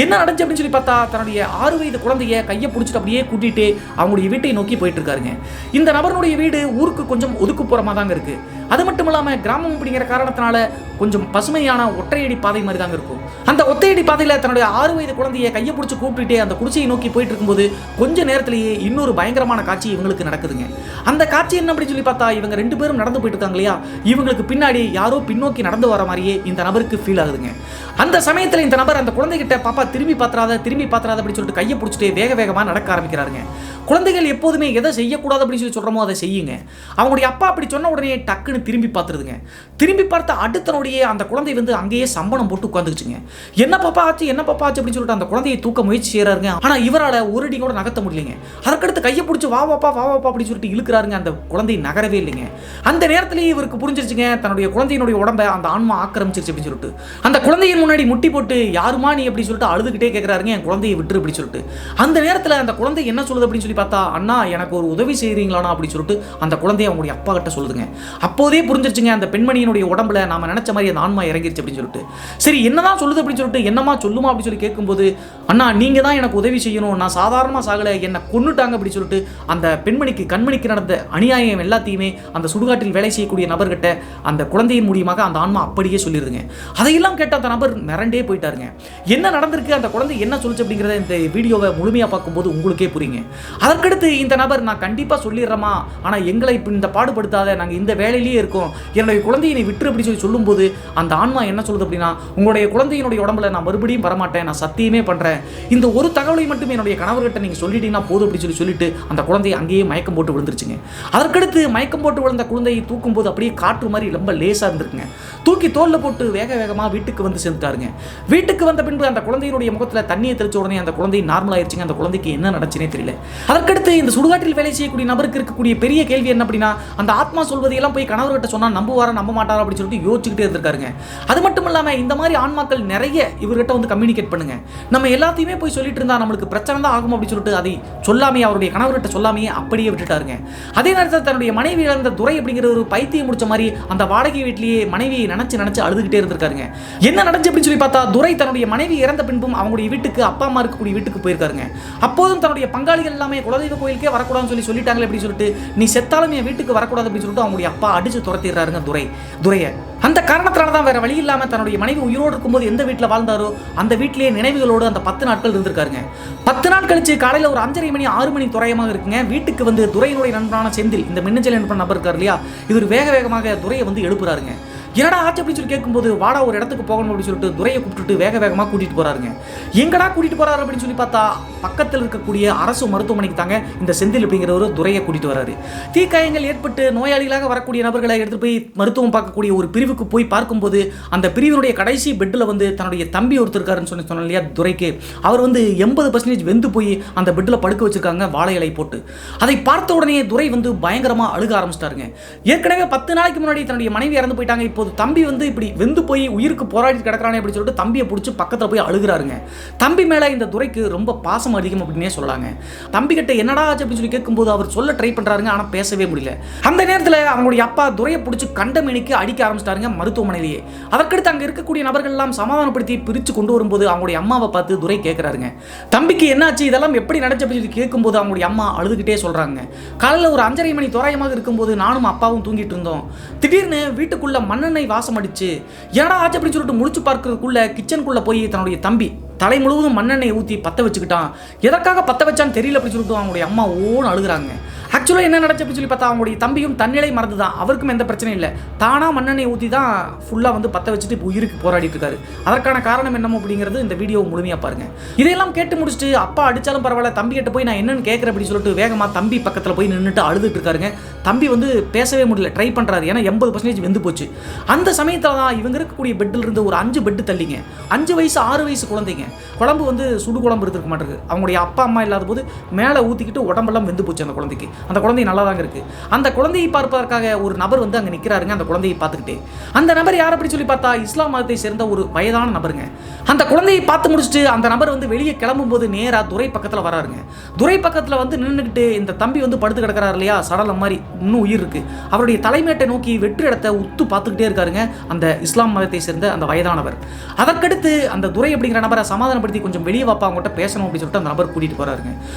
என்ன நடந்துச்சு அப்படின்னு சொல்லி பார்த்தா தன்னுடைய 6 வயது குழந்தைய கையை பிடிச்சிட்டு அப்படியே கூட்டிட்டு அவங்களுடைய வீட்டை நோக்கி போயிட்டு இருக்காருங்க. இந்த நபருடைய வீடு ஊருக்கு கொஞ்சம் ஒதுக்குப்புறமா தாங்க இருக்கு. அது மட்டும் இல்லாமல் கிராமம் அப்படிங்கிற காரணத்தினால கொஞ்சம் பசுமையான ஒற்றையடி பாதை மாதிரி தாங்க இருக்கும். அந்த ஒத்தையடி பாதையில் தன்னுடைய 6 வயது குழந்தைய கையை பிடிச்சி கூப்பிட்டுட்டே அந்த குடிசையை நோக்கி போயிட்டு இருக்கும்போது கொஞ்ச நேரத்திலேயே இன்னொரு பயங்கரமான காட்சி இவங்களுக்கு நடக்குதுங்க. அந்த காட்சி என்ன அப்படின்னு சொல்லி பார்த்தா இவங்க 2 பேரும் நடந்து போயிட்டு இருக்காங்க இல்லையா, இவங்களுக்கு பின்னாடி யாரோ பின்னோக்கி நடந்து வர மாதிரியே இந்த நபருக்கு ஃபீல் ஆகுதுங்க. அந்த சமயத்தில் இந்த நபர் அந்த குழந்தைகிட்ட பாப்பா திரும்பி பாத்திராத அப்படின்னு சொல்லிட்டு கையை பிடிச்சிட்டு வேக வேகமாக நடக்க ஆரம்பிக்கிறாருங்க. குழந்தைகள் எப்போதுமே எதை செய்யக்கூடாது அப்படின்னு சொல்லி சொல்கிறோமோ அதை செய்யுங்க. அவங்களுடைய அப்பா அப்படி சொன்ன உடனே டக்குன்னு திரும்பி பார்த்துருதுங்க. திரும்பி பார்த்த அடுத்தனுடைய அந்த குழந்தை வந்து அங்கேயே சம்பளம் போட்டு உட்காந்துக்குச்சுங்க. என்ன பாப்பா ஆச்சு அப்படின்னு சொல்லிட்டு அந்த குழந்தையை தூக்க முயற்சி செய்யறாருங்க. ஆனால் இவரால் ஒரு அடி கூட நகர்த்த முடியலைங்க. அதற்கடுத்து கையை பிடிச்சி வா வாப்பா அப்படின்னு சொல்லிட்டு இழுக்கிறாருங்க. அந்த குழந்தை நகரவே இல்லைங்க. அந்த நேரத்திலேயே இவருக்கு புரிஞ்சிருச்சுங்க தன்னுடைய குழந்தையினுடைய உடம்பை அந்த ஆன்மா ஆக்கிரமிச்சிருச்சு அப்படின்னு சொல்லிட்டு அந்த குழந்தையின் முன்னாடி முட்டி போட்டு யாருமா நீ அப்படி சொல்லிட்டு அழுதுகிட்டே கேட்கிறாருங்க, என் குழந்தையை விட்டுரு அப்படி சொல்லிட்டு. அந்த நேரத்தில் அந்த குழந்தை என்ன சொல்லுது அப்படின்னு சொல்லி பார்த்தா அண்ணா எனக்கு ஒரு உதவி செய்கிறீங்களாண்ணா அப்படின்னு சொல்லிட்டு அந்த குழந்தைய அவங்களுடைய அப்பா கிட்ட சொல்லுதுங்க. அப்போதே புரிஞ்சிருச்சுங்க அந்த பெண்மணியினுடைய உடம்புல நாம நினைச்ச மாதிரி அந்த ஆன்மா இறங்கிருச்சு அப்படின்னு சொல்லிட்டு. சரி என்னதான் சொல்லுது அப்படின்னு சொல்லிட்டு என்னமா சொல்லுமா அப்படின்னு சொல்லி கேட்கும்போது அண்ணா நீங்க தான் எனக்கு உதவி செய்யணும், நான் சாதாரணமாக சாகலை, என்னை கொன்னுட்டாங்க அப்படின்னு சொல்லிட்டு அந்த பெண்மணிக்கு கண்மணிக்கு நடந்த அநியாயம் எல்லாத்தையுமே அந்த சுடுகாட்டில் வேலை செய்யக்கூடிய நபர்கிட்ட அந்த குழந்தையின் மூலியமாக அந்த ஆன்மா அப்படியே சொல்லிடுதுங்க. அதையெல்லாம் கேட்ட அந்த நபர் மிரண்டே போயிட்டாருங்க. என்ன நடந்திருக்கு, அந்த குழந்தை என்ன சொல்லுச்சு அப்படிங்கிறத இந்த வீடியோவை முழுமையாக பார்க்கும்போது உங்களுக்கே புரியுங்க. அதற்கடுத்து இந்த நபர் நான் கண்டிப்பாக சொல்லிடுறேமா, ஆனால் எங்களை இப்போ இந்த பாடுபடுத்தாத, நாங்கள் இந்த வேலையிலேயே இருக்கோம், என்னுடைய குழந்தையை விட்டு அப்படி சொல்லி சொல்லும்போது அந்த ஆன்மா என்ன சொல்லுது அப்படின்னா உங்களுடைய குழந்தையினுடைய உடம்புல நான் மறுபடியும் வரமாட்டேன், நான் சத்தியமே பண்ணுறேன், இந்த ஒரு தகவலை மட்டும் என்னுடைய கணவர்கிட்ட நீங்கள் சொல்லிட்டீங்கன்னா போதும் அப்படி சொல்லிட்டு அந்த குழந்தையை அங்கேயே மயக்கம் போட்டு விழுந்துருச்சுங்க. அதற்கடுத்து மயக்கம் போட்டு விழுந்த குழந்தையை தூக்கும் போது அப்படியே காற்று மாதிரி ரொம்ப லேசாக இருந்திருக்குங்க. தூக்கி தோளில் போட்டு வேக வேகமாக வீட்டுக்கு வந்து சேர்ந்துட்டாருங்க. வீட்டுக்கு வந்த பின்பு அந்த குழந்தையினுடைய முகத்தில் தண்ணியை தெளிச்ச உடனே அந்த குழந்தை நார்மல் ஆயிடுச்சுங்க. அந்த குழந்தைக்கு என்ன நடச்சுனே தெரியல. அதற்கடுத்து இந்த சுடுகாட்டில் வேலை செய்யக்கூடிய நபருக்கு இருக்கக்கூடிய பெரிய கேள்வி என்ன அப்படின்னா அந்த ஆத்மா சொல்வதையெல்லாம் போய் கணவர்கிட்ட சொன்னா நம்புவாரா நம்ப மாட்டாரா அப்படின்னு சொல்லிட்டு யோசிச்சுக்கிட்டே இருந்திருக்காருங்க. அது மட்டும் இல்லாமல் இந்த மாதிரி ஆன்மாக்கள் நிறைய இவர்கிட்ட வந்து கம்யூனிகேட் பண்ணுங்க, நம்ம எல்லாத்தையுமே போய் சொல்லிட்டு இருந்தா நம்மளுக்கு பிரச்சனை தான் ஆகும் அப்படின்னு சொல்லிட்டு அதை சொல்லாமே அவருடைய கணவர்கிட்ட சொல்லாமையே அப்படியே விட்டுட்டாருங்க. அதே நேரத்தில் தன்னுடைய மனைவி இழந்த துரை அப்படிங்கிற ஒரு பைத்தியம் முடிச்ச மாதிரி அந்த வாடகை வீட்டிலேயே மனைவியை நினைச்சு அழுதுகிட்டே இருந்திருக்காருங்க. என்ன நடந்துச்சு அப்படின்னு சொல்லி பார்த்தா துரை தன்னுடைய மனைவி இறந்த பின்பும் அவங்களுடைய வீட்டுக்கு அப்பா அம்மா இருக்கக்கூடிய வீட்டுக்கு போயிருக்காருங்க. அப்போதும் தன்னுடைய பங்காளிகள் எல்லாமே குலதெய்வ கோயிலுக்கே வரக்கூடாதுன்னு சொல்லிட்டாங்களே அப்படின்னு சொல்லிட்டு நீ செத்தாலும் என் வீட்டுக்கு வரக்கூடாது அப்படின்னு சொல்லிட்டு அவங்களுடைய அப்பா அடிச்சு துரத்திடுறாருங்க துரைய. அந்த காரணத்தினால தான் வேற வழி இல்லாம தன்னுடைய மனைவி உயிரோடு இருக்கும்போது எந்த வீட்டில் வாழ்ந்தாரோ அந்த வீட்டிலேயே நினைவுகளோடு அந்த 10 நாட்கள் இருந்திருக்காருங்க. 10 நாள் கழிச்சு காலையில் ஒரு 5:30 மணி 6 மணி துறையமாக இருக்குங்க. வீட்டுக்கு வந்து துரையினுடைய நண்பரான செந்தில், இந்த மின்னஞ்சல் நண்பர் இருக்கார் இல்லையா, இவர் வேக வேகமாக துரையை வந்து எழுப்புறாருங்க. என்னடா ஆச்சு அப்படின்னு சொல்லி கேட்கும்போது வாடா ஒரு இடத்துக்கு போகணும் அப்படின்னு சொல்லிட்டு துரையை கூப்பிட்டு வேக வேகமாக கூட்டிட்டு போறாருங்க. எங்கடா கூட்டிட்டு போறாரு அப்படின்னு சொல்லி பார்த்தா பக்கத்தில் இருக்கக்கூடிய அரசு மருத்துவமனைக்கு தாங்க இந்த செந்தில் அப்படிங்கிறவர் துரையை கூட்டிட்டு வராரு. தீக்காயங்கள் ஏற்பட்டு நோயாளிகளாக வரக்கூடிய நபர்களை எடுத்துட்டு போய் மருத்துவம் பார்க்கக்கூடிய ஒரு பிரிவுக்கு போய் பார்க்கும்போது அந்த பிரிவினுடைய கடைசி பெட்டில் வந்து தன்னுடைய தம்பி ஒருத்தர் இருக்காருன்னு சொன்ன இல்லையா துரைக்கு, அவர் வந்து 80% வெந்து போய் அந்த பெட்டில் படுக்க வச்சிருக்காங்க வாழை இலை போட்டு. அதை பார்த்த உடனே துரை வந்து பயங்கரமா அழுக ஆரம்பிச்சிட்டாருங்க. ஏற்கனவே 10 நாளைக்கு முன்னாடி தன்னுடைய மனைவி இறந்து போயிட்டாங்க. இப்போ தம்பி வந்து இப்படி வெந்து போய் உயிருக்கு போராடி கிடக்குறானே அப்படின்னு சொல்லிட்டு தம்பியை பிடிச்சி பக்கத்தில் போய் அழுகிறாருங்க. தம்பி மேலே இந்த துரைக்கு ரொம்ப பாசம் அதிகம் அப்படின்னே சொல்லலாங்க. தம்பி கிட்ட என்னடா ஆச்சு அப்படின்னு சொல்லி கேட்கும்போது அவர் சொல்ல ட்ரை பண்ணுறாருங்க, ஆனால் பேசவே முடியல. அந்த நேரத்தில் அவங்களுடைய அப்பா துரையை பிடிச்சி கண்டமேனிக்கு அடிக்க ஆரம்பிச்சிட்டாருங்க மருத்துவமனையிலேயே. அதற்கடுத்து அங்கே இருக்கக்கூடிய நபர்கள் எல்லாம் சமாதானப்படுத்தி பிரித்து கொண்டு வரும்போது அவங்களுடைய அம்மாவை பார்த்து துரை கேட்குறாருங்க, தம்பிக்கு என்னாச்சு, இதெல்லாம் எப்படி நடந்துச்சு அப்படின்னு சொல்லி கேட்கும்போது அவங்களுடைய அம்மா அழுதுகிட்டே சொல்கிறாங்க, காலையில் ஒரு 5:30 மணி தோராயமாக இருக்கும்போது நானும் அப்பாவும் தூங்கிட்டு இருந்தோம். திடீர்னு வீட்டுக்குள்ள மண்ணெண்ணெய் வாசம் அடிச்சு என்னடா ஆச்சு அப்படின்னு சொல்லிட்டு முடிச்சு பார்க்கறதுக்குள்ள கிச்சனுக்குள்ள போய் தன்னுடைய தம்பி தலை முழுவதும் மண்ணெண்ணெயை ஊற்றி பற்ற வச்சுக்கிட்டான். எதற்காக பற்ற வச்சான்னு தெரியல அப்படின்னு சொல்லிட்டு அவங்களுடைய அம்மா ஓன்னு அழுகுறாங்க. ஆக்சுவலாக என்ன நடந்துச்சு அப்படின்னு சொல்லி பார்த்தா அவங்களுடைய தம்பியும் தன்னிலை மறந்து தான், அவருக்கும் எந்த பிரச்சனையும் இல்லை, தானாக மண்ணெண்ணெய் ஊற்றி தான் ஃபுல்லாக வந்து பற்ற வச்சுட்டு இப்போ உயிருக்கு போராடிட்டு இருக்காரு. அதற்கான காரணம் என்னமோ அப்படிங்கிறது இந்த வீடியோ முழுமையாக பாருங்க. இதையெல்லாம் கேட்டு முடிச்சுட்டு அப்பா அடித்தாலும் பரவாயில்ல, தம்பி கிட்ட போய் நான் என்னன்னு கேட்குறேன் அப்படின்னு சொல்லிட்டு வேகமாக தம்பி பக்கத்தில் போய் நின்றுட்டு அழுதுட்டு இருக்காருங்க. தம்பி வந்து பேசவே முடியல, ட்ரை பண்ணுறாரு, ஏன்னா 80% வெந்து போச்சு. அந்த சமயத்தில் தான் இவங்க இருக்கக்கூடிய பெட்டில் இருந்து ஒரு 5 பெட்டு தள்ளிங்க 5 வயசு 6 வயசு குழந்தைங்க குழம்பு வந்து சுடு குழம்பு இருக்க மாட்டேங்குது. அவங்களுடைய அப்பா அம்மா இல்லாத போது மேலே ஊற்றிக்கிட்டு உடம்பெல்லாம் வெந்து போச்சு அந்த குழந்தைக்கு. அந்த குழந்தை நல்லா தாங்க இருக்கு. அந்த குழந்தையை பார்ப்பதற்காக ஒரு நபர் வந்து அங்கே நிற்கிறாருங்க. அந்த குழந்தையை பார்த்துக்கிட்டே அந்த நபர் யார் அப்படி சொல்லி பார்த்தா இஸ்லாம் மதத்தை சேர்ந்த ஒரு வயதான நபருங்க. அந்த குழந்தையை பார்த்து முடிச்சுட்டு அந்த நபர் வந்து வெளியே கிளம்பும் போது நேராக துரை பக்கத்தில் வராருங்க. துரை பக்கத்தில் வந்து நின்றுக்கிட்டு இந்த தம்பி வந்து படுத்து கிடக்கிறாரு இல்லையா, சடலம் மாதிரி இன்னும் உயிர் இருக்கு, அவருடைய தலைமேட்டை நோக்கி வெற்று இடத்தை உத்து பார்த்துக்கிட்டே இருக்காருங்க அந்த இஸ்லாம் மதத்தை சேர்ந்த அந்த வயதானவர். அதற்கடுத்து அந்த துரை அப்படிங்கிற நபரை சமாதானப்படுத்தி கொஞ்சம் வெளியே வாப்பா அவங்ககிட்ட பேசணும் அப்படின்னு சொல்லிட்டு அந்த நபர் கூட்டிட்டு போறாருங்க.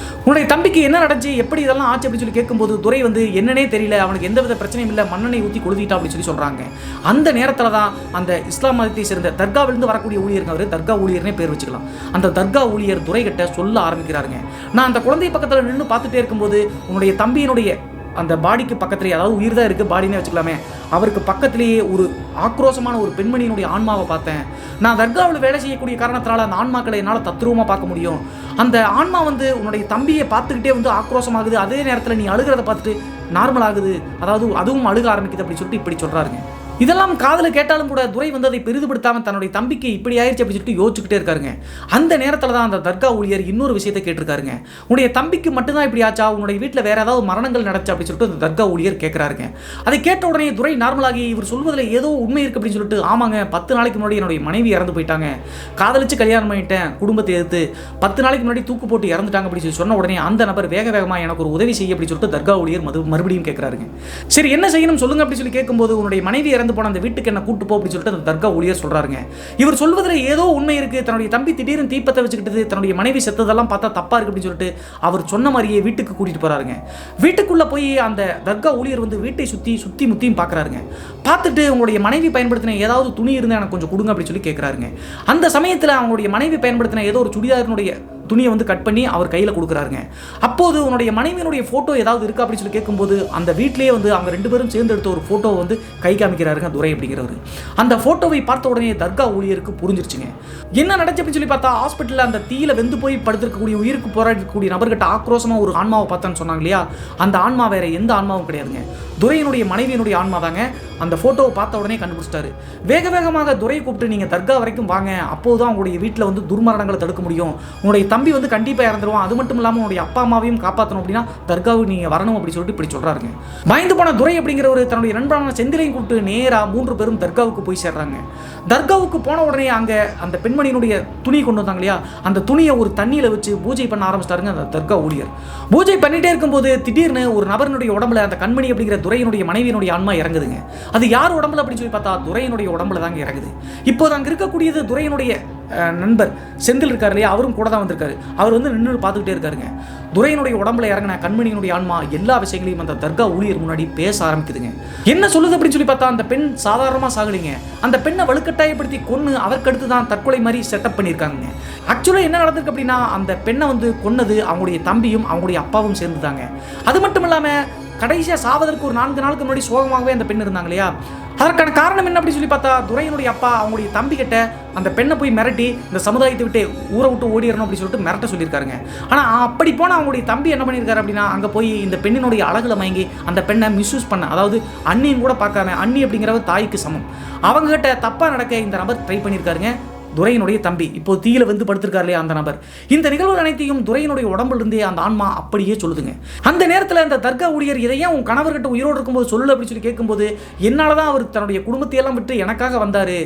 உன்னுடைய தம்பிக்கு என்ன நடந்துச்சு, எப்படி இதெல்லாம் ஆச்சு அப்படின்னு சொல்லி கேட்கும்போது துரை வந்து என்னன்னே தெரியல, அவனுக்கு எந்தவித பிரச்சனையும் இல்லை, மண்ணெண்ணெய் ஊற்றி கொளுத்திட்டா அப்படின்னு சொல்லி சொல்றாங்க. அந்த நேரத்தில் தான் அந்த இஸ்லாம் மதத்தை சேர்ந்த தர்காவிலிருந்து வரக்கூடிய ஊழியர், அவர் தர்கா ஊழியர்னே பேர் வச்சுக்கலாம், அந்த தர்கா ஊழியர் துரை கிட்ட சொல்ல ஆரம்பிக்கிறாருங்க. நான் அந்த குழந்தை பக்கத்தில் நின்று பார்த்துட்டே இருக்கும்போது உன்னுடைய தம்பியினுடைய அந்த பாடிக்கு பக்கத்துலேயே, அதாவது உயிர் தான் இருக்குது பாடினே வச்சுக்கலாமே, அவருக்கு பக்கத்திலேயே ஒரு ஆக்ரோஷமான ஒரு பெண்மணியினுடைய ஆன்மாவை பார்த்தேன். நான் தர்காவில் வேலை செய்யக்கூடிய காரணத்தினால அந்த ஆன்மாக்களை என்னால் தத்ரூபமாக பார்க்க முடியும். அந்த ஆன்மா வந்து உன்னுடைய தம்பியை பார்த்துக்கிட்டே வந்து ஆக்ரோஷமாகுது, அதே நேரத்தில் நீ அழுகிறத பார்த்துட்டு நார்மல் ஆகுது, அதாவது அதுவும் அழுக ஆரம்பிக்குது அப்படின்னு சொல்லிட்டு இப்படி சொல்கிறாருங்க. இதெல்லாம் காதில் கேட்டாலும் கூட துரை வந்து அதை பெரிதுபடுத்தாமல் தன்னுடைய தம்பிக்கு இப்படி ஆயிடுச்சு அப்படின்னு சொல்லிட்டு யோசிச்சுக்கிட்டே இருக்காருங்க. அந்த நேரத்தில் தான் அந்த தர்கா ஊழியர் இன்னொரு விஷயத்தை கேட்டிருக்காருங்க. உன்னுடைய தம்பிக்கு மட்டும்தான் இப்படி ஆச்சா, உன்னுடைய வீட்டில் வேற ஏதாவது மரணங்கள் நடந்துச்சு அப்படின்னு சொல்லிட்டு அந்த தர்கா ஊழியர் கேட்குறாருங்க. அதை கேட்ட உடனே துரை நார்மலாகி இவர் சொல்வதில் ஏதோ உண்மை இருக்குது அப்படின்னு சொல்லிட்டு, ஆமாங்க 10 நாளைக்கு முன்னாடி என்னுடைய மனைவி இறந்து போயிட்டாங்க, காதலிச்சு கல்யாணம் பண்ணிட்டேன், குடும்பத்தை எடுத்து 10 நாளைக்கு முன்னாடி தூக்கு போட்டு இறந்துட்டாங்க அப்படின்னு சொல்லி சொன்ன உடனே அந்த நபர் வேகமாக எனக்கு ஒரு உதவி செய்ய அப்படின்னு சொல்லிட்டு தர்கா ஊழியர் மறுபடியும் கேட்குறாருங்க. சரி என்ன செய்யணும் சொல்லுங்க அப்படின்னு சொல்லி கேட்கும்போது, உன்னுடைய மனைவி இறந்து போன அந்த வீட்டுக்கு என்ன கூட்டு போ அப்படின்னு சொல்லிட்டு அந்த தர்கா ஊழியர் சொல்றாருங்க. இவர் சொல்வதில் ஏதோ உண்மை இருக்கு, தன்னுடைய தம்பி திடீர்னு தீப்பத்தை வச்சுக்கிட்டு தன்னுடைய மனைவி செத்ததெல்லாம் பார்த்தா தப்பா இருக்கு அப்படின்னு சொல்லிட்டு அவர் சொன்ன மாதிரியே வீட்டுக்கு கூட்டிட்டு போறாருங்க. வீட்டுக்குள்ள போய் அந்த தர்கா ஊழியர் வந்து வீட்டை சுத்தி முத்தியும் பார்க்கறாருங்க. பார்த்துட்டு உங்களுடைய மனைவி பயன்படுத்தின ஏதாவது துணி இருந்தால் எனக்கு கொஞ்சம் கொடுங்க அப்படின்னு சொல்லி கேட்குறாருங்க. அந்த சமயத்தில் அவங்களுடைய மனைவி பயன்படுத்தின ஏதோ ஒரு சுடிதாரினுடைய துணியை வந்து கட் பண்ணி அவர் கையில் கொடுக்குறாருங்க. அப்போது உன்னுடைய மனைவியினுடைய ஃபோட்டோ ஏதாவது இருக்கா அப்படின்னு சொல்லி கேட்கும்போது அந்த வீட்டிலேயே வந்து அவங்க 2 பேரும் சேர்ந்து எடுத்த ஒரு ஃபோட்டோவை வந்து கை காமிக்கிறாருங்க துரை அப்படிங்கிறவர். அந்த ஃபோட்டோவை பார்த்த உடனே தர்கா ஊழியருக்கு புரிஞ்சிருச்சுங்க என்ன நடந்துச்சு அப்படின்னு சொல்லி பார்த்தா, ஹாஸ்பிட்டலில் அந்த தீயில வெந்து போய் படுத்திருக்கக்கூடிய உயிருக்கு போராடிக்கக்கூடிய நபர்கிட்ட ஆக்ரோஷமாக ஒரு ஆன்மாவை பார்த்தேன்னு சொன்னாங்க இல்லையா, அந்த ஆன்மா வேற எந்த ஆன்மாவும் கிடையாதுங்க, துரையினுடைய மனைவியினுடைய ஆன்மா தாங்க. அந்த ஃபோட்டோவை பார்த்த உடனே கண்டுபிடிச்சிட்டாரு. வேகமாக துரையை கூப்பிட்டு நீங்கள் தர்கா வரைக்கும் வாங்க, அப்போது தான் உங்களுடைய வீட்டில் வந்து துர்மரணங்களை தடுக்க முடியும், உங்களுடைய தம்பி வந்து கண்டிப்பாக இறந்துருவான், அது மட்டும் இல்லாமல் உங்களுடைய அப்பா அம்மாவையும் காப்பாற்றணும் அப்படின்னா தர்காவுக்கு நீங்கள் வரணும் அப்படின்னு சொல்லிட்டு இப்படி சொல்கிறாருங்க. பயந்து போன துரை அப்படிங்கிறவர் தன்னுடைய நண்பரான செந்திலையும் கூப்பிட்டு நேராக 3 பேரும் தர்காவுக்கு போய் சேர்றாங்க. தர்காவுக்கு போன உடனே அங்கே அந்த பெண்மணியினுடைய துணி கொண்டு வந்தாங்க இல்லையா, அந்த துணியை ஒரு தண்ணியில் வச்சு பூஜை பண்ண ஆரம்பிச்சிட்டாருங்க அந்த தர்கா ஊழியர். பூஜை பண்ணிட்டே இருக்கும்போது திடீர்னு ஒரு நபரினுடைய உடம்புல அந்த கண்மணி அப்படிங்கிற துரையினுடைய மனைவியினுடைய ஆன்மா இறங்குதுங்க. அது யார் உடம்புல அப்படின்னு சொல்லி பார்த்தா துரையினுடைய உடம்புல தாங்க இறங்குது. இப்போது அங்கே இருக்கக்கூடியது துரையினுடைய நண்பர் செந்தில் இருக்கார் இல்லையா, அவரும் கூட தான் வந்திருக்காரு. அவர் வந்து நின்று பார்த்துக்கிட்டே இருக்காருங்க. துரையினுடைய உடம்புல இறங்கின கண்மணியினுடைய ஆன்மா எல்லா விஷயங்களையும் அந்த தர்கா ஊழியர் முன்னாடி பேச ஆரம்பிக்குதுங்க. என்ன சொல்லுது அப்படின்னு சொல்லி பார்த்தா, அந்த பெண் சாதாரணமாக சாகலிங்க, அந்த பெண்ணை வலுக்கட்டாயப்படுத்தி கொன்று அதற்கடுத்து தான் தற்கொலை மாதிரி செட்டப் பண்ணியிருக்காங்க. ஆக்சுவலாக என்ன நடந்திருக்கு அப்படின்னா, அந்த பெண்ணை வந்து கொன்னது அவங்களுடைய தம்பியும் அவங்களுடைய அப்பாவும் சேர்ந்துதாங்க. அது மட்டும் இல்லாமல் கடைசியாக சாவதற்கு ஒரு 4 நாளுக்கு முன்னாடி சோகமாகவே அந்த பெண் இருந்தாங்க இல்லையா, அதற்கான காரணம் என்ன அப்படின்னு சொல்லி பார்த்தா, துரையினுடைய அப்பா அவங்களுடைய தம்பி கிட்ட அந்த பெண்ணை போய் மிரட்டி இந்த சமுதாயத்தை விட்டு ஊரை விட்டு ஓடிடணும் அப்படின்னு சொல்லிட்டு மிரட்ட சொல்லியிருக்காருங்க. ஆனால் அப்படி போனால் அவங்களுடைய தம்பி என்ன பண்ணியிருக்காரு அப்படின்னா, அங்கே போய் இந்த பெண்ணினுடைய அழகுல மயங்கி அந்த பெண்ணை மிஸ்யூஸ் பண்ண, அதாவது அண்ணின்னு கூட பார்க்காம, அண்ணி அப்படிங்கிறவர் தாய்க்கு சமம், அவங்ககிட்ட தப்பாக நடக்க இந்த நபர் ட்ரை பண்ணியிருக்காருங்க. துரையினுடைய தம்பி இப்போ தீயில வந்து படுத்திருக்காரு இல்லையா அந்த நபர். இந்த நிகழ்வு அனைத்தையும் துரையினுடைய உடம்புல இருந்தே அந்த ஆன்மா அப்படியே சொல்லுதுங்க. அந்த நேரத்தில் அந்த தர்கா ஊழியர் இதையே உன் கணவர்கிட்ட உயிரோடு இருக்கும்போது சொல்லு அப்படின்னு சொல்லி கேட்கும்போது, என்னால் தான் அவர் தன்னுடைய குடும்பத்தையெல்லாம் விட்டு எனக்காக வந்தார்,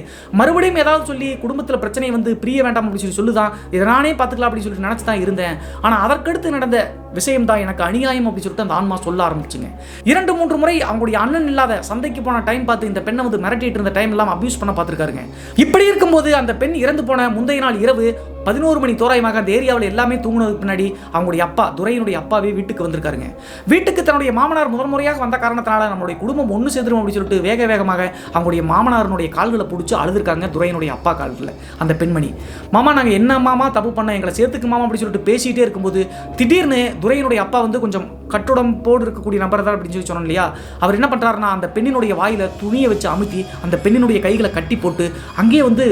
மறுபடியும் ஏதாவது சொல்லி குடும்பத்தில் பிரச்சனை வந்து பிரிய வேண்டாம் அப்படின்னு சொல்லுதான், இதை நானே பார்த்துக்கலாம் அப்படின்னு சொல்லிட்டு நினச்சி தான் இருந்தேன், ஆனால் அதற்கடுத்து நடந்த விஷயம் தான் எனக்கு அநியாயம் அப்படின்னு சொல்லிட்டு அந்த ஆன்மா சொல்ல ஆரம்பிச்சுங்க. 2-3 முறை அவங்களுடைய அண்ணன் இல்லாத சந்தைக்கு போன டைம் பார்த்து இந்த பெண்ணை வந்து மிரட்டிட்டு இருந்த டைம் எல்லாம் அபியூஸ் பண்ண பார்த்துருக்காருங்க. இப்படி இருக்கும்போது அந்த பெண் இறந்து போன முந்தைய நாள் இரவு 11 மணி தோராயமாக அந்த ஏரியாவில் எல்லாமே தூங்குனதுக்கு பின்னாடி அவங்களுடைய அப்பா துரையினுடைய அப்பாவே வீட்டுக்கு வந்திருக்காருங்க. வீட்டுக்கு தன்னுடைய மாமனார் முதல் முறையாக வந்த காரணத்தினால நம்மளுடைய குடும்பம் ஒன்று சேர்ந்துரும் அப்படின்னு சொல்லிட்டு வேகமாக அவங்களுடைய மாமனாருடைய கால்களை பிடிச்சி அழுதுருக்காங்க. துரையினுடைய அப்பா கால்களில் அந்த பெண்மணி, மாமா நாங்கள் என்ன மாமா தப்பு பண்ண, எங்களை சேர்த்துக்கு மாமா அப்படின்னு சொல்லிட்டு பேசிகிட்டே இருக்கும்போது திடீர்னு துரையினுடைய அப்பா வந்து கொஞ்சம் கட்டுடம் போடு இருக்கக்கூடிய நபர் தான் அப்படின்னு சொல்லி சொன்னோம் இல்லையா, அவர் என்ன பண்ணுறாருன்னா அந்த பெண்ணினுடைய வாயில் துணியை வச்சு அமுத்தி அந்த பெண்ணினுடைய கைகளை கட்டி போட்டு அங்கேயே வந்து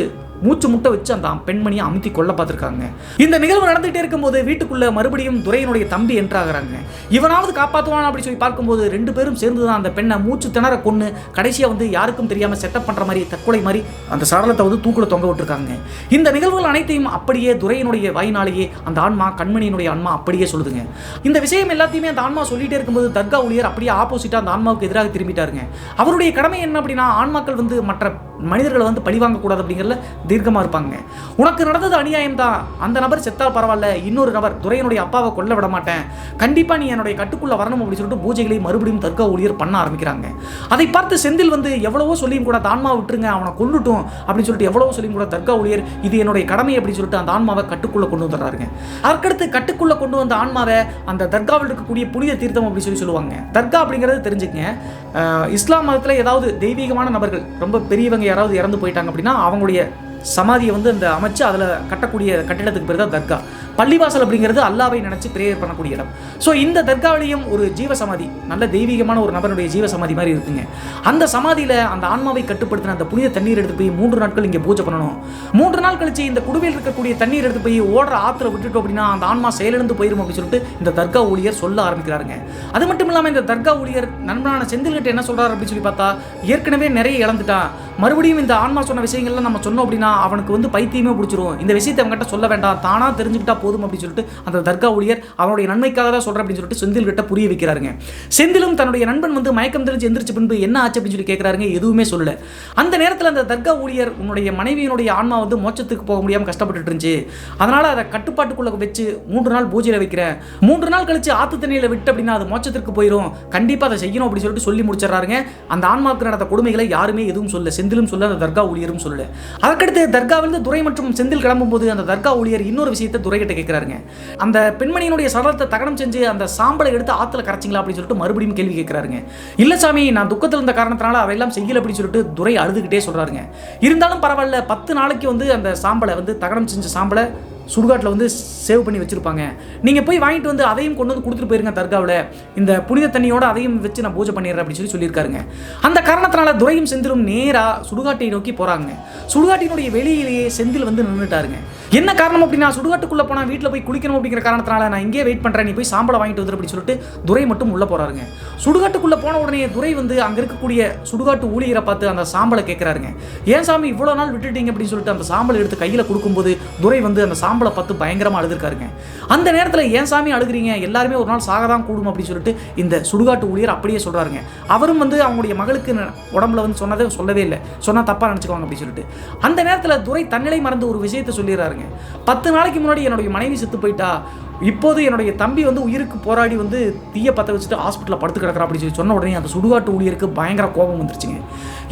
மூச்சு முட்டை வச்சு அந்த பெண்மணியை அமுத்தி கொல்ல பார்த்துருக்காங்க. இந்த நிகழ்வு நடந்துகிட்டே இருக்கும்போது வீட்டுக்குள்ள மறுபடியும் துரையினுடைய தம்பி என்ட்ராகிறாங்க. இவனாவது காப்பாற்றுவான் அப்படி சொல்லி பார்க்கும்போது 2 பேரும் சேர்ந்து தான் அந்த பெண்ணை மூச்சு திணற கொன்று கடைசியாக வந்து யாருக்கும் தெரியாமல் செட்டப் பண்ணுற மாதிரி தற்கொலை மாதிரி அந்த சடலத்தை வந்து தூக்குல தொங்க விட்டுருக்காங்க. இந்த நிகழ்வுகள் அனைத்தையும் அப்படியே துரையினுடைய வாயினாலேயே அந்த ஆன்மா கண்மணியினுடைய ஆன்மா அப்படியே சொல்லுதுங்க. இந்த விஷயம் எல்லாத்தையுமே அந்த ஆன்மா சொல்லிட்டே இருக்கும்போது தர்கா ஊழியர் அப்படியே ஆப்போசிட்டாக அந்த ஆன்மாவுக்கு எதிராக திரும்பிட்டாருங்க. அவருடைய கடமை என்ன அப்படின்னா, ஆன்மாக்கள் வந்து மற்ற மனிதர்களை வந்து பழி வாங்கக்கூடாது அப்படிங்கிறதுல தீர்க்கமாக இருப்பாங்க. உனக்கு நடந்தது அநியாயம் தான், அந்த நபர் செத்தால் பரவாயில்ல, இன்னொரு நபர் துரையினுடைய அப்பாவை கொல்ல விட மாட்டேன், கண்டிப்பாக நீ என்னுடைய கட்டுக்குள்ளே வரணும் அப்படின்னு சொல்லிட்டு பூஜைகளை மறுபடியும் தர்கா ஊழியர் பண்ண ஆரம்பிக்கிறாங்க. அதை பார்த்து செந்தில் வந்து எவ்வளவோ சொல்லியும் கூட அந்த ஆன்மாவை விட்டுருங்க, அவனை கொண்டுட்டும் அப்படின்னு சொல்லிட்டு எவ்வளவோ சொல்லியும் கூட தர்கா ஊழியர் இது என்னுடைய கடமை அப்படின்னு சொல்லிட்டு அந்த ஆன்மாவை கட்டுக்குள்ளே கொண்டு வந்துடுறாருங்க. அதற்கடுத்து கட்டுக்குள்ளே கொண்டு வந்த ஆன்மாவை அந்த தர்காவில் இருக்கக்கூடிய புனித தீர்த்தம் அப்படின்னு சொல்லுவாங்க. தர்கா அப்படிங்கிறது தெரிஞ்சுக்கங்க, இஸ்லாம் மதத்தில் ஏதாவது தெய்வீகமான நபர்கள் ரொம்ப பெரியவங்க யாராவது இறந்து போயிட்டாங்க அப்படின்னா அவங்களுடைய சமாதியை வந்து அந்த அமைச்சு அதில் கட்டக்கூடிய கட்டிடத்துக்கு பேர் தான் தர்கா. பள்ளிவாசல் அப்படிங்கிறது அல்லாவை நினச்சி பிரேயர் பண்ணக்கூடிய இடம். ஸோ இந்த தர்காவிலையும் ஒரு ஜீவசமாதி, நல்ல தெய்வீகமான ஒரு நபருடைய ஜீவசமாதி மாதிரி இருக்குங்க. அந்த சமாதியில் அந்த ஆன்மாவை கட்டுப்படுத்தின அந்த புனித தண்ணீர் எடுத்து போய் 3 நாட்கள் இங்கே பூஜை பண்ணணும். 3 நாள் கழிச்சு இந்த குடுவையில் இருக்கக்கூடிய தண்ணீர் எடுத்து போய் ஓடுற ஆற்றுல விட்டுட்டோம் அப்படின்னா அந்த ஆன்மா செயலிழந்து போயிடும் அப்படின்னு சொல்லிட்டு இந்த தர்கா ஊழியர் சொல்ல ஆரம்பிக்கிறாருங்க. அது மட்டும் இல்லாமல் இந்த தர்கா ஊழியர் நண்பனான செந்தில்கிட்ட என்ன சொல்கிறார் அப்படின்னு சொல்லி பார்த்தா, ஏற்கனவே நிறைய இழந்துட்டான், மறுபடியும் இந்த ஆன்மா சொன்ன விஷயங்கள்லாம் நம்ம சொன்னோம் அப்படின்னா அவனுக்கு வந்து பைத்தியமே பிடிச்சிரும், இந்த விஷயத்தை அவங்ககிட்ட சொல்ல வேண்டாம், தானாக தெரிஞ்சுக்கிட்டா போதும் அப்படின்னு சொல்லிட்டு அந்த தர்கா ஊழியர் அவனுடைய நன்மைக்காக தான் சொல்கிறேன் அப்படின்னு சொல்லிட்டு செந்தில் கிட்ட புரிய வைக்கிறாருங்க. செந்திலும் தன்னுடைய நண்பன் வந்து மயக்கம் தெரிஞ்சு எந்திரிச்சு பின்பு என்ன ஆச்சு அப்படின்னு சொல்லி கேட்குறாருங்க. எதுவுமே சொல்லல. அந்த நேரத்தில் அந்த தர்கா ஊழியர், உன்னுடைய மனைவியினுடைய ஆன்மா வந்து மோட்சத்துக்கு போக முடியாமல் கஷ்டப்பட்டு இருந்துச்சு, அதனால அதை கட்டுப்பாட்டுக்குள்ள வச்சு 3 நாள் பூஜையில் வைக்கிறேன், 3 நாள் கழிச்சு ஆத்து தண்ணியில் விட்டு அப்படின்னா அது மோட்சத்திற்கு போயிடும், கண்டிப்பாக அதை செய்யணும் அப்படின்னு சொல்லிட்டு சொல்லி முடிச்சிடறாருங்க. அந்த ஆன்மாவுக்கு நடந்த கொடுமைகளை யாருமே எதுவும் சொல்ல, செந்திலும் சொல்ல, அந்த தர்கா ஊழியரும் சொல்லல. அதற்கடுத்து தர்காவிலிருந்து துரை மற்றும் செந்தில் கிளம்பும்போது அந்த தர்கா ஊழியர் இன்னொரு விஷயத்தை துரை கிட்ட கேட்கிறாருங்க. அந்த பெண்மணியினுடைய சடலத்தை தகனம் செஞ்சு அந்த சாம்பலை எடுத்து ஆத்துல கரைச்சிங்களா அப்படின்னு சொல்லிட்டு மறுபடியும் கேள்வி கேட்கிறாருங்க. இல்ல சாமி, நான் துக்கத்தில் இருந்த காரணத்தினால அவையெல்லாம் செய்யல அப்படின்னு சொல்லிட்டு துரை அழுதுகிட்டே சொல்றாருங்க. இருந்தாலும் பரவாயில்ல, 10 நாளைக்கு வந்து அந்த சாம்பலை வந்து தகனம் செஞ்ச சாம்பலை சுடுகாட்டில் வந்து சேவ் பண்ணி வச்சுருப்பாங்க, நீங்கள் போய் வாங்கிட்டு வந்து அதையும் கொண்டு வந்து கொடுத்துட்டு போயிருங்க தர்காவில், இந்த புனித தண்ணியோட அதையும் வச்சு நான் பூஜை பண்ணிடுறேன் அப்படின்னு சொல்லியிருக்காருங்க. அந்த காரணத்தினால துரையும் செந்திலும் நேராக சுடுகாட்டை நோக்கி போகிறாங்க. சுடுகாட்டினுடைய வெளியிலேயே செந்தில் வந்து நின்றுட்டாருங்க. என்ன காரணம் அப்படின்னா, சுடுகாட்டுக்குள்ளே போனால் வீட்டில் போய் குளிக்கணும் அப்படிங்கிற காரணத்தினால நான் இங்கே வெயிட் பண்ணுறேன், நீ போய் சாம்பலை வாங்கிட்டு வந்துரு அப்படின்னு சொல்லிட்டு துரை மட்டும் உள்ளே போகிறாருங்க. சுடுகாட்டுக்குள்ளே போன உடனே துரை வந்து அங்கே இருக்கக்கூடிய சுடுகாட்டு ஊழியரை பார்த்து அந்த சாம்பலை கேட்குறாருங்க. ஏன் சாமி இவ்வளோ நாள் விட்டுட்டீங்க அப்படின்னு சொல்லிட்டு அந்த சாம்பலை எடுத்து கையில் கொடுக்கும்போது துரை வந்து அந்த சாம்பலை பார்த்து பயங்கரமாக அழுதுருக்காருங்க. அந்த நேரத்தில் ஏன் சாமி அழுகிறீங்க, எல்லாருமே ஒரு நாள் சாக தான் கூடும் அப்படின்னு சொல்லிட்டு இந்த சுடுகாட்டு ஊழியர் அப்படியே சொல்கிறாருங்க. அவரும் வந்து அவங்களுடைய மகளுக்கு உடம்புல வந்து சொன்னதை சொல்லவே இல்லை, சொன்னால் தப்பாக நினச்சிக்குவாங்க அப்படின்னு சொல்லிட்டு. அந்த நேரத்தில் துரை தன்னிலை மறந்து ஒரு விஷயத்தை சொல்லிடுறாருங்க. 10 நாளைக்கு முன்னாடி என்னுடைய மனைவி செத்து போயிட்டா, இப்போது என்னுடைய தம்பி வந்து உயிருக்கு போராடி வந்து தீய பற்ற வச்சுட்டு ஹாஸ்பிட்டலில் படுத்து கிடக்கிறா அப்படின்னு சொல்லி சொன்ன உடனே அந்த சுடுகாட்டு ஊழியருக்கு பயங்கர கோபம் வந்துருச்சுங்க.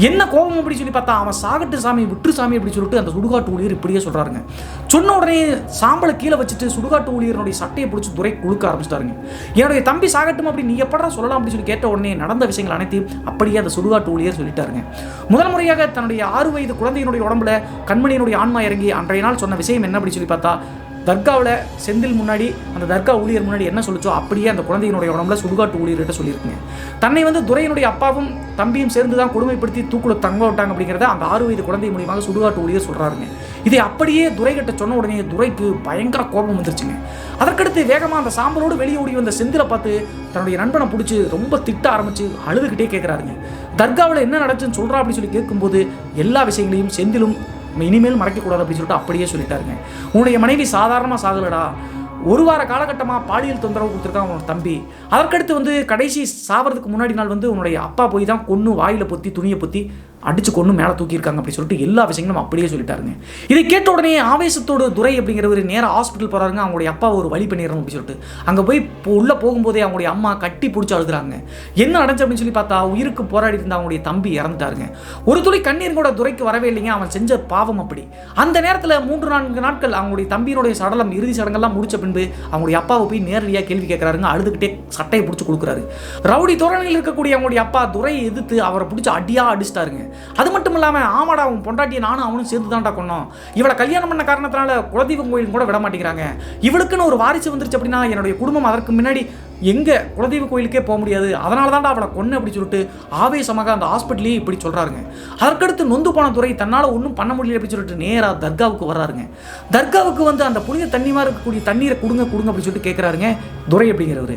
என்ன கோபம் அப்படின்னு சொல்லி பார்த்தா, அவன் சாகட்டு சாமி, விட்டு சாமி அப்படின்னு சொல்லிட்டு அந்த சுடுகாட்டு ஊழியர் இப்படியே சொல்கிறாருங்க. சொன்ன உடனே சாம்பலை கீழே வச்சுட்டு சுடுகாட்டு ஊழியருடைய சட்டையை பிடிச்சி துரை குளுக்க ஆரம்பிச்சிட்டாருங்க. என்னுடைய தம்பி சாகட்டும் அப்படி நீ எப்படா சொல்லலாம் அப்படின்னு சொல்லி கேட்ட உடனே நடந்த விஷயங்கள் அனைத்தையும் அப்படியே அந்த சுடுகாட்டு ஊழியர் சொல்லிட்டாருங்க. முதல் முறையாக தன்னுடைய 6 வயது குழந்தையினுடைய உடம்புல கண்மணியினுடைய ஆன்மா இறங்கி அன்றைய நாள் சொன்ன விஷயம் என்ன அப்படின்னு சொல்லி பார்த்தா, தர்காவில் செந்தில் முன்னாடி அந்த தர்கா ஊழியர் முன்னாடி என்ன சொல்லிச்சோ அப்படியே அந்த குழந்தையினுடைய உடம்புல சுடுகாட்டு ஊழியர்கிட்ட சொல்லியிருக்குங்க. தன்னை வந்து துரையினுடைய அப்பாவும் தம்பியும் சேர்ந்து தான் கொடுமைப்படுத்தி தூக்குல தங்க விட்டாங்க அப்படிங்கிறத அந்த 6 வயது குழந்தை மூலியமாக சுடுகாட்டு ஊழியர் சொல்கிறாருங்க. இதை அப்படியே துரைகிட்ட சொன்ன உடனே துரைக்கு பயங்கர கோபம் வந்துருச்சுங்க. அதற்கடுத்து வேகமாக அந்த சாம்பலோடு வெளியே ஓடி வந்த செந்திலை பார்த்து தன்னுடைய நண்பனை பிடிச்சி ரொம்ப திட்ட ஆரம்பித்து அழுதுகிட்டே கேட்குறாருங்க. தர்காவில் என்ன நடந்துச்சுன்னு சொல்கிறா அப்படின்னு சொல்லி கேட்கும்போது எல்லா விஷயங்களையும் செந்திலும் இனிமேல் மறைக்கக்கூடாது அப்படின்னு சொல்லிட்டு அப்படியே சொல்லிட்டாருங்க. உன்னுடைய மனைவி சாதாரணமாக சாகலடா, 1 வார காலகட்டமாக பாலியல் தொந்தரவு கொடுத்துருக்கான் உன்னோட தம்பி. அதற்கடுத்து வந்து கடைசி சாவறதுக்கு முன்னாடி நாள் வந்து உன்னுடைய அப்பா போய் தான் கொன்று வாயில் பொத்தி துணியை பொத்தி அடிச்சு கொண்டு மேலே தூக்கியிருக்காங்க அப்படி சொல்லிட்டு எல்லா விஷயங்களும் அப்படியே சொல்லிட்டாருங்க. இதை கேட்ட உடனே ஆவேசத்தோடு துரை அப்படிங்கிறவர் நேராக ஹாஸ்பிட்டல் போகிறாருங்க. அவங்களுடைய அப்பா ஒரு வழி பண்ணிடுறோம் அப்படின்னு சொல்லிட்டு அங்கே போய் உள்ளே போகும்போதே அவங்களுடைய அம்மா கட்டி பிடிச்சி அழுகுறாங்க. என்ன நடந்துச்சு அப்படின்னு சொல்லி பார்த்தா உயிருக்கு போராடி இருந்த அவங்களுடைய தம்பி இறந்துட்டாருங்க. ஒரு துளி கண்ணீர் கூட துரைக்கு வரவே இல்லைங்க. அவன் செஞ்ச பாவம் அப்படி. அந்த நேரத்தில் 3-4 நாட்கள் அவங்களுடைய தம்பியினுடைய சடலம் இறுதி சடங்கெல்லாம் முடிச்ச பின்பு அவங்களுடைய அப்பாவை போய் நேரடியாக கேள்வி கேட்குறாருங்க. அழுதுகிட்டே சட்டையை பிடிச்சி கொடுக்குறாரு. ரவுடி தோரணையில் இருக்கக்கூடிய அவங்களுடைய அப்பா துரையை எதிர்த்து அவரை பிடிச்சி அடியாக அடிச்சிட்டாருங்க. அது மட்டும் இல்லாமல் ஆமாடா அவன் பொண்டாட்டியை நானும் அவனும் சேர்த்து தான்டா கொண்டோம், இவளை கல்யாணம் பண்ண காரணத்தினால குலதெய்வம் கோயிலும் கூட விட மாட்டேங்கிறாங்க, இவளுக்குன்னு ஒரு வாரிசு வந்துருச்சு அப்படின்னா என்னுடைய குடும்பம் அதற்கு முன்னாடி எங்கே குலதெய்வ கோயிலுக்கே போக முடியாது, அதனால தான்டா அவளை கொன்னு அப்படி சொல்லிட்டு ஆவேசமாக அந்த ஹாஸ்பிட்டலே இப்படி சொல்கிறாருங்க. அதற்கடுத்து நொந்து போன துரை தன்னால் ஒன்றும் பண்ண முடியல அப்படின்னு சொல்லிட்டு நேராக தர்காவுக்கு வர்றாருங்க. தர்காவுக்கு வந்து அந்த புனித தண்ணிமாக இருக்கக்கூடிய தண்ணீரை கொடுங்க அப்படின்னு சொல்லிட்டு கேட்குறாருங்க துரை அப்படிங்கிறவர்.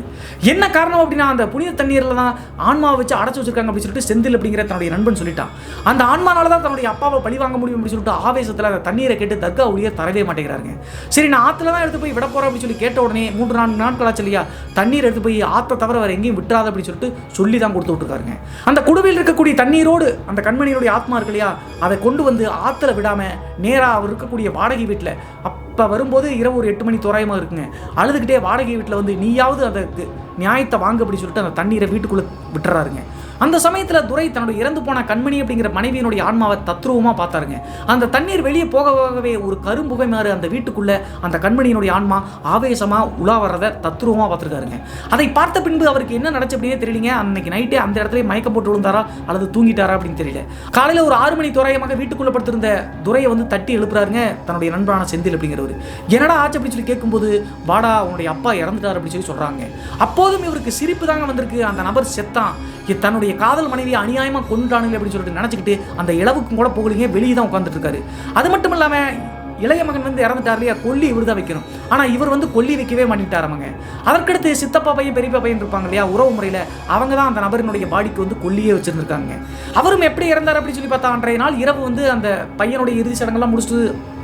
என்ன காரணம் அப்படின்னா அந்த புனித தண்ணீரில் தான் ஆன்மாவை வச்சு அடைச்சி வச்சிருக்காங்க அப்படின்னு சொல்லிட்டு செந்தில் அப்படிங்கிற தன்னுடைய நண்பன் சொல்லிட்டான். அந்த ஆன்மானால தான் தன்னுடைய அப்பாவை பழி வாங்க முடியும் அப்படின்னு சொல்லிட்டு ஆவேசத்தில் அந்த தண்ணீரை கேட்டு தர்கா ஊழியர் தரவே மாட்டேங்கிறாருங்க. சரி நான் ஆற்றுல தான் எடுத்து போய் விட போகிறேன் அப்படின்னு சொல்லி கேட்ட உடனே 3-4 நாட்கள் ஆச்சு இல்லையா, தண்ணீர் எடுத்து போய் ஆற்ற தவிர வேறு எங்கேயும் விட்டுறாது அப்படின்னு சொல்லிட்டு சொல்லி தான் கொடுத்து விட்டுருக்காருங்க. அந்த குடுவையில் இருக்கக்கூடிய தண்ணீரோடு அந்த கண்மணியுடைய ஆத்மா இருக்கு இல்லையா, அதை கொண்டு வந்து ஆற்றுல விடாமல் நேராக அவர் இருக்கக்கூடிய வாடகை வீட்டில் அப்போ வரும்போது இரவு ஒரு 8 மணி தோராயமாக இருக்குங்க. அழுதுகிட்டே வாடகை வீட்டில் வந்து நீயாவது அதற்கு நியாயத்தை வாங்க அப்படின்னு சொல்லிட்டு அந்த தண்ணீரை வீட்டுக்குள்ளே விட்டுறாருங்க. அந்த சமயத்தில் துரை தன்னுடைய இறந்து போன கண்மணி அப்படிங்கிற மனைவியினுடைய ஆன்மாவை தத்ரூபமாக பார்த்தாருங்க. அந்த தண்ணீர் வெளியே போகவே ஒரு கரும்புகை மாறு அந்த வீட்டுக்குள்ளே அந்த கண்மணியினுடைய ஆன்மா ஆவேசமாக உலா வர்றதை தத்ரூபமாக பார்த்துருக்காருங்க. அதை பார்த்த பின்பு அவருக்கு என்ன நடச்சு அப்படின்னே தெரியலங்க. அன்னைக்கு நைட்டே அந்த இடத்துல மயக்கம் போட்டு விழுந்தாரா அல்லது தூங்கிட்டாரா அப்படின்னு தெரியல. காலையில் ஒரு 6 மணி தோராயமாக வீட்டுக்குள்ளே படுத்திருந்த துரையை வந்து தட்டி எழுப்புறாருங்க தன்னுடைய நண்பரான செந்தில் அப்படிங்கிறவர். என்னடா ஆச்சு அப்படின்னு சொல்லி கேட்கும்போது வாடா உன்னுடைய அப்பா இறந்துட்டார் அப்படின்னு சொல்லி சொல்கிறாங்க. அப்போதும் இவருக்கு சிரிப்பு தாங்க வந்திருக்கு. அந்த நபர் செத்தான், தன்னுடைய காதல் மனைவியை அநியாயமாக கொண்டுட்டானுங்க அப்படின்னு சொல்லிட்டு நினச்சிக்கிட்டு அந்த இளவுக்கும் கூட போகலிங்க, வெளியே தான் உட்காந்துட்டு இருக்காரு. அது மட்டும் இல்லாமல் இளைய மகன் வந்து இறந்துட்டார் இல்லையா, கொல்லி இவர் தான் வைக்கணும், ஆனால் இவர் வந்து கொல்லி வைக்கவே மாட்டேட்டாரவங்க. அதற்கடுத்து சித்தப்பா பையன் பெரியப்பா பையன் இருப்பாங்க இல்லையா உறவு முறையில், அவங்க தான் அந்த நபரினுடைய பாடிக்கு வந்து கொல்லியே வச்சுருந்துருக்காங்க. அவரும் எப்படி இறந்தார் அப்படின்னு சொல்லி பார்த்தா அன்றைய நாள் இரவு வந்து அந்த பையனுடைய இறுதி சடங்கெல்லாம் முடிச்சுட்டு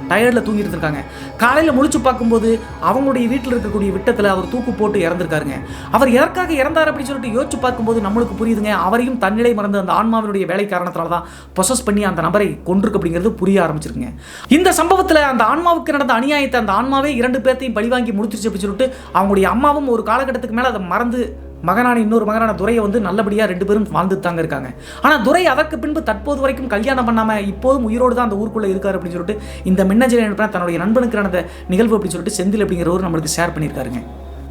டயர்டில் தூங்கிட்டு இருக்காங்க. காலையில் முழிச்சு பார்க்கும்போது அவங்களுடைய வீட்டில் இருக்கக்கூடிய விட்டத்தில் அவர் தூக்கு போட்டு இறந்துருக்காருங்க. அவர் எதற்காக இறந்தார் அப்படின்னு சொல்லிட்டு யோசிச்சு பார்க்கும்போது நம்மளுக்கு புரியுதுங்க, அவரையும் தன்னிலை மறந்து அந்த ஆன்மாவினுடைய வேலை காரணத்தினால தான் பொசஸ் பண்ணி அந்த நபரை கொண்டிருக்கு அப்படிங்கிறது புரிய ஆரம்பிச்சிருங்க. இந்த சம்பவத்தில் அந்த ஆன்மாவுக்கு நடந்த அநியாயத்தை அந்த ஆன்மாவே 2 பேர்த்தையும் பழிவாங்கி முடிச்சிருச்சு அப்படின்னு சொல்லிட்டு அவங்களுடைய அம்மாவும் ஒரு காலகட்டத்துக்கு மேலே அதை மறந்து மகனான இன்னொரு மகனான துரையை வந்து நல்லபடியாக 2 பேரும் வாழ்ந்து தாங்க இருக்காங்க. ஆனால் துரை அதற்கு பின்பு தற்போது வரைக்கும் கல்யாணம் பண்ணாமல் இப்போதும் உயிரோடு தான் அந்த ஊருக்குள்ளே இருக்காரு அப்படின்னு சொல்லிட்டு இந்த மின்னஞ்சல் அனுப்பின தன்னுடைய நண்பனுக்கு நடந்த நிகழ்வு அப்படின்னு சொல்லிட்டு செந்தில் அப்படிங்கிறவர் நம்மளுக்கு ஷேர் பண்ணியிருக்காருங்க.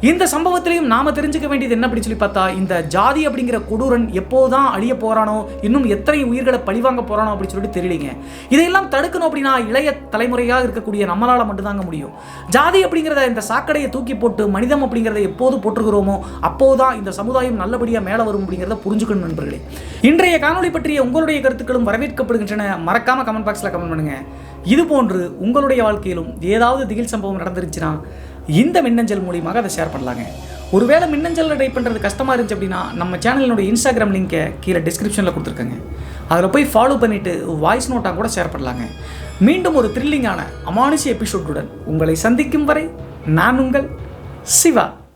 இந்த சம்பவத்திலையும் நாம தெரிஞ்சுக்க வேண்டியது என்ன அப்படின்னு சொல்லி பார்த்தா, இந்த ஜாதி அப்படிங்கிற கொடூரன் எப்போதான் அழிய போறானோ, இன்னும் எத்தனை உயிர்களை பழிவாங்க போறானோ அப்படின்னு சொல்லிட்டு தெரியலீங்க. இதையெல்லாம் தடுக்கணும் அப்படின்னா இளைய தலைமுறையாக இருக்கக்கூடிய நம்மளால மட்டும்தாங்க முடியும். ஜாதி அப்படிங்கிறத இந்த சாக்கடையை தூக்கி போட்டு மனிதம் அப்படிங்கிறத எப்போது போட்டுருக்கிறோமோ அப்போதான் இந்த சமுதாயம் நல்லபடியாக மேலே வரும் அப்படிங்கிறத புரிஞ்சுக்கணும் நண்பர்களே. இன்றைய காணொலி பற்றிய உங்களுடைய கருத்துக்களும் வரவேற்கப்படுகின்றன. மறக்காம கமெண்ட் பாக்ஸில் கமெண்ட் பண்ணுங்க. இது போன்று உங்களுடைய வாழ்க்கையிலும் ஏதாவது திகில் சம்பவம் நடந்துருச்சுன்னா இந்த மின்னஞ்சல் மூலியமாக அதை ஷேர் பண்ணலாங்க. ஒருவேளை மின்னஞ்சல் டைப் பண்ணுறது கஷ்டமாக இருந்துச்சு அப்படின்னா நம்ம சேனலினுடைய இன்ஸ்டாகிராம் லிங்கை கீழே டிஸ்கிரிப்ஷனில் கொடுத்துருக்கேங்க. அதில் போய் ஃபாலோ பண்ணிவிட்டு வாய்ஸ் நோட்டாக கூட ஷேர் பண்ணலாங்க. மீண்டும் ஒரு த்ரில்லிங்கான அமானுஷ்ய எபிசோடுடன் உங்களை சந்திக்கும் வரை நான் உங்கள் சிவா.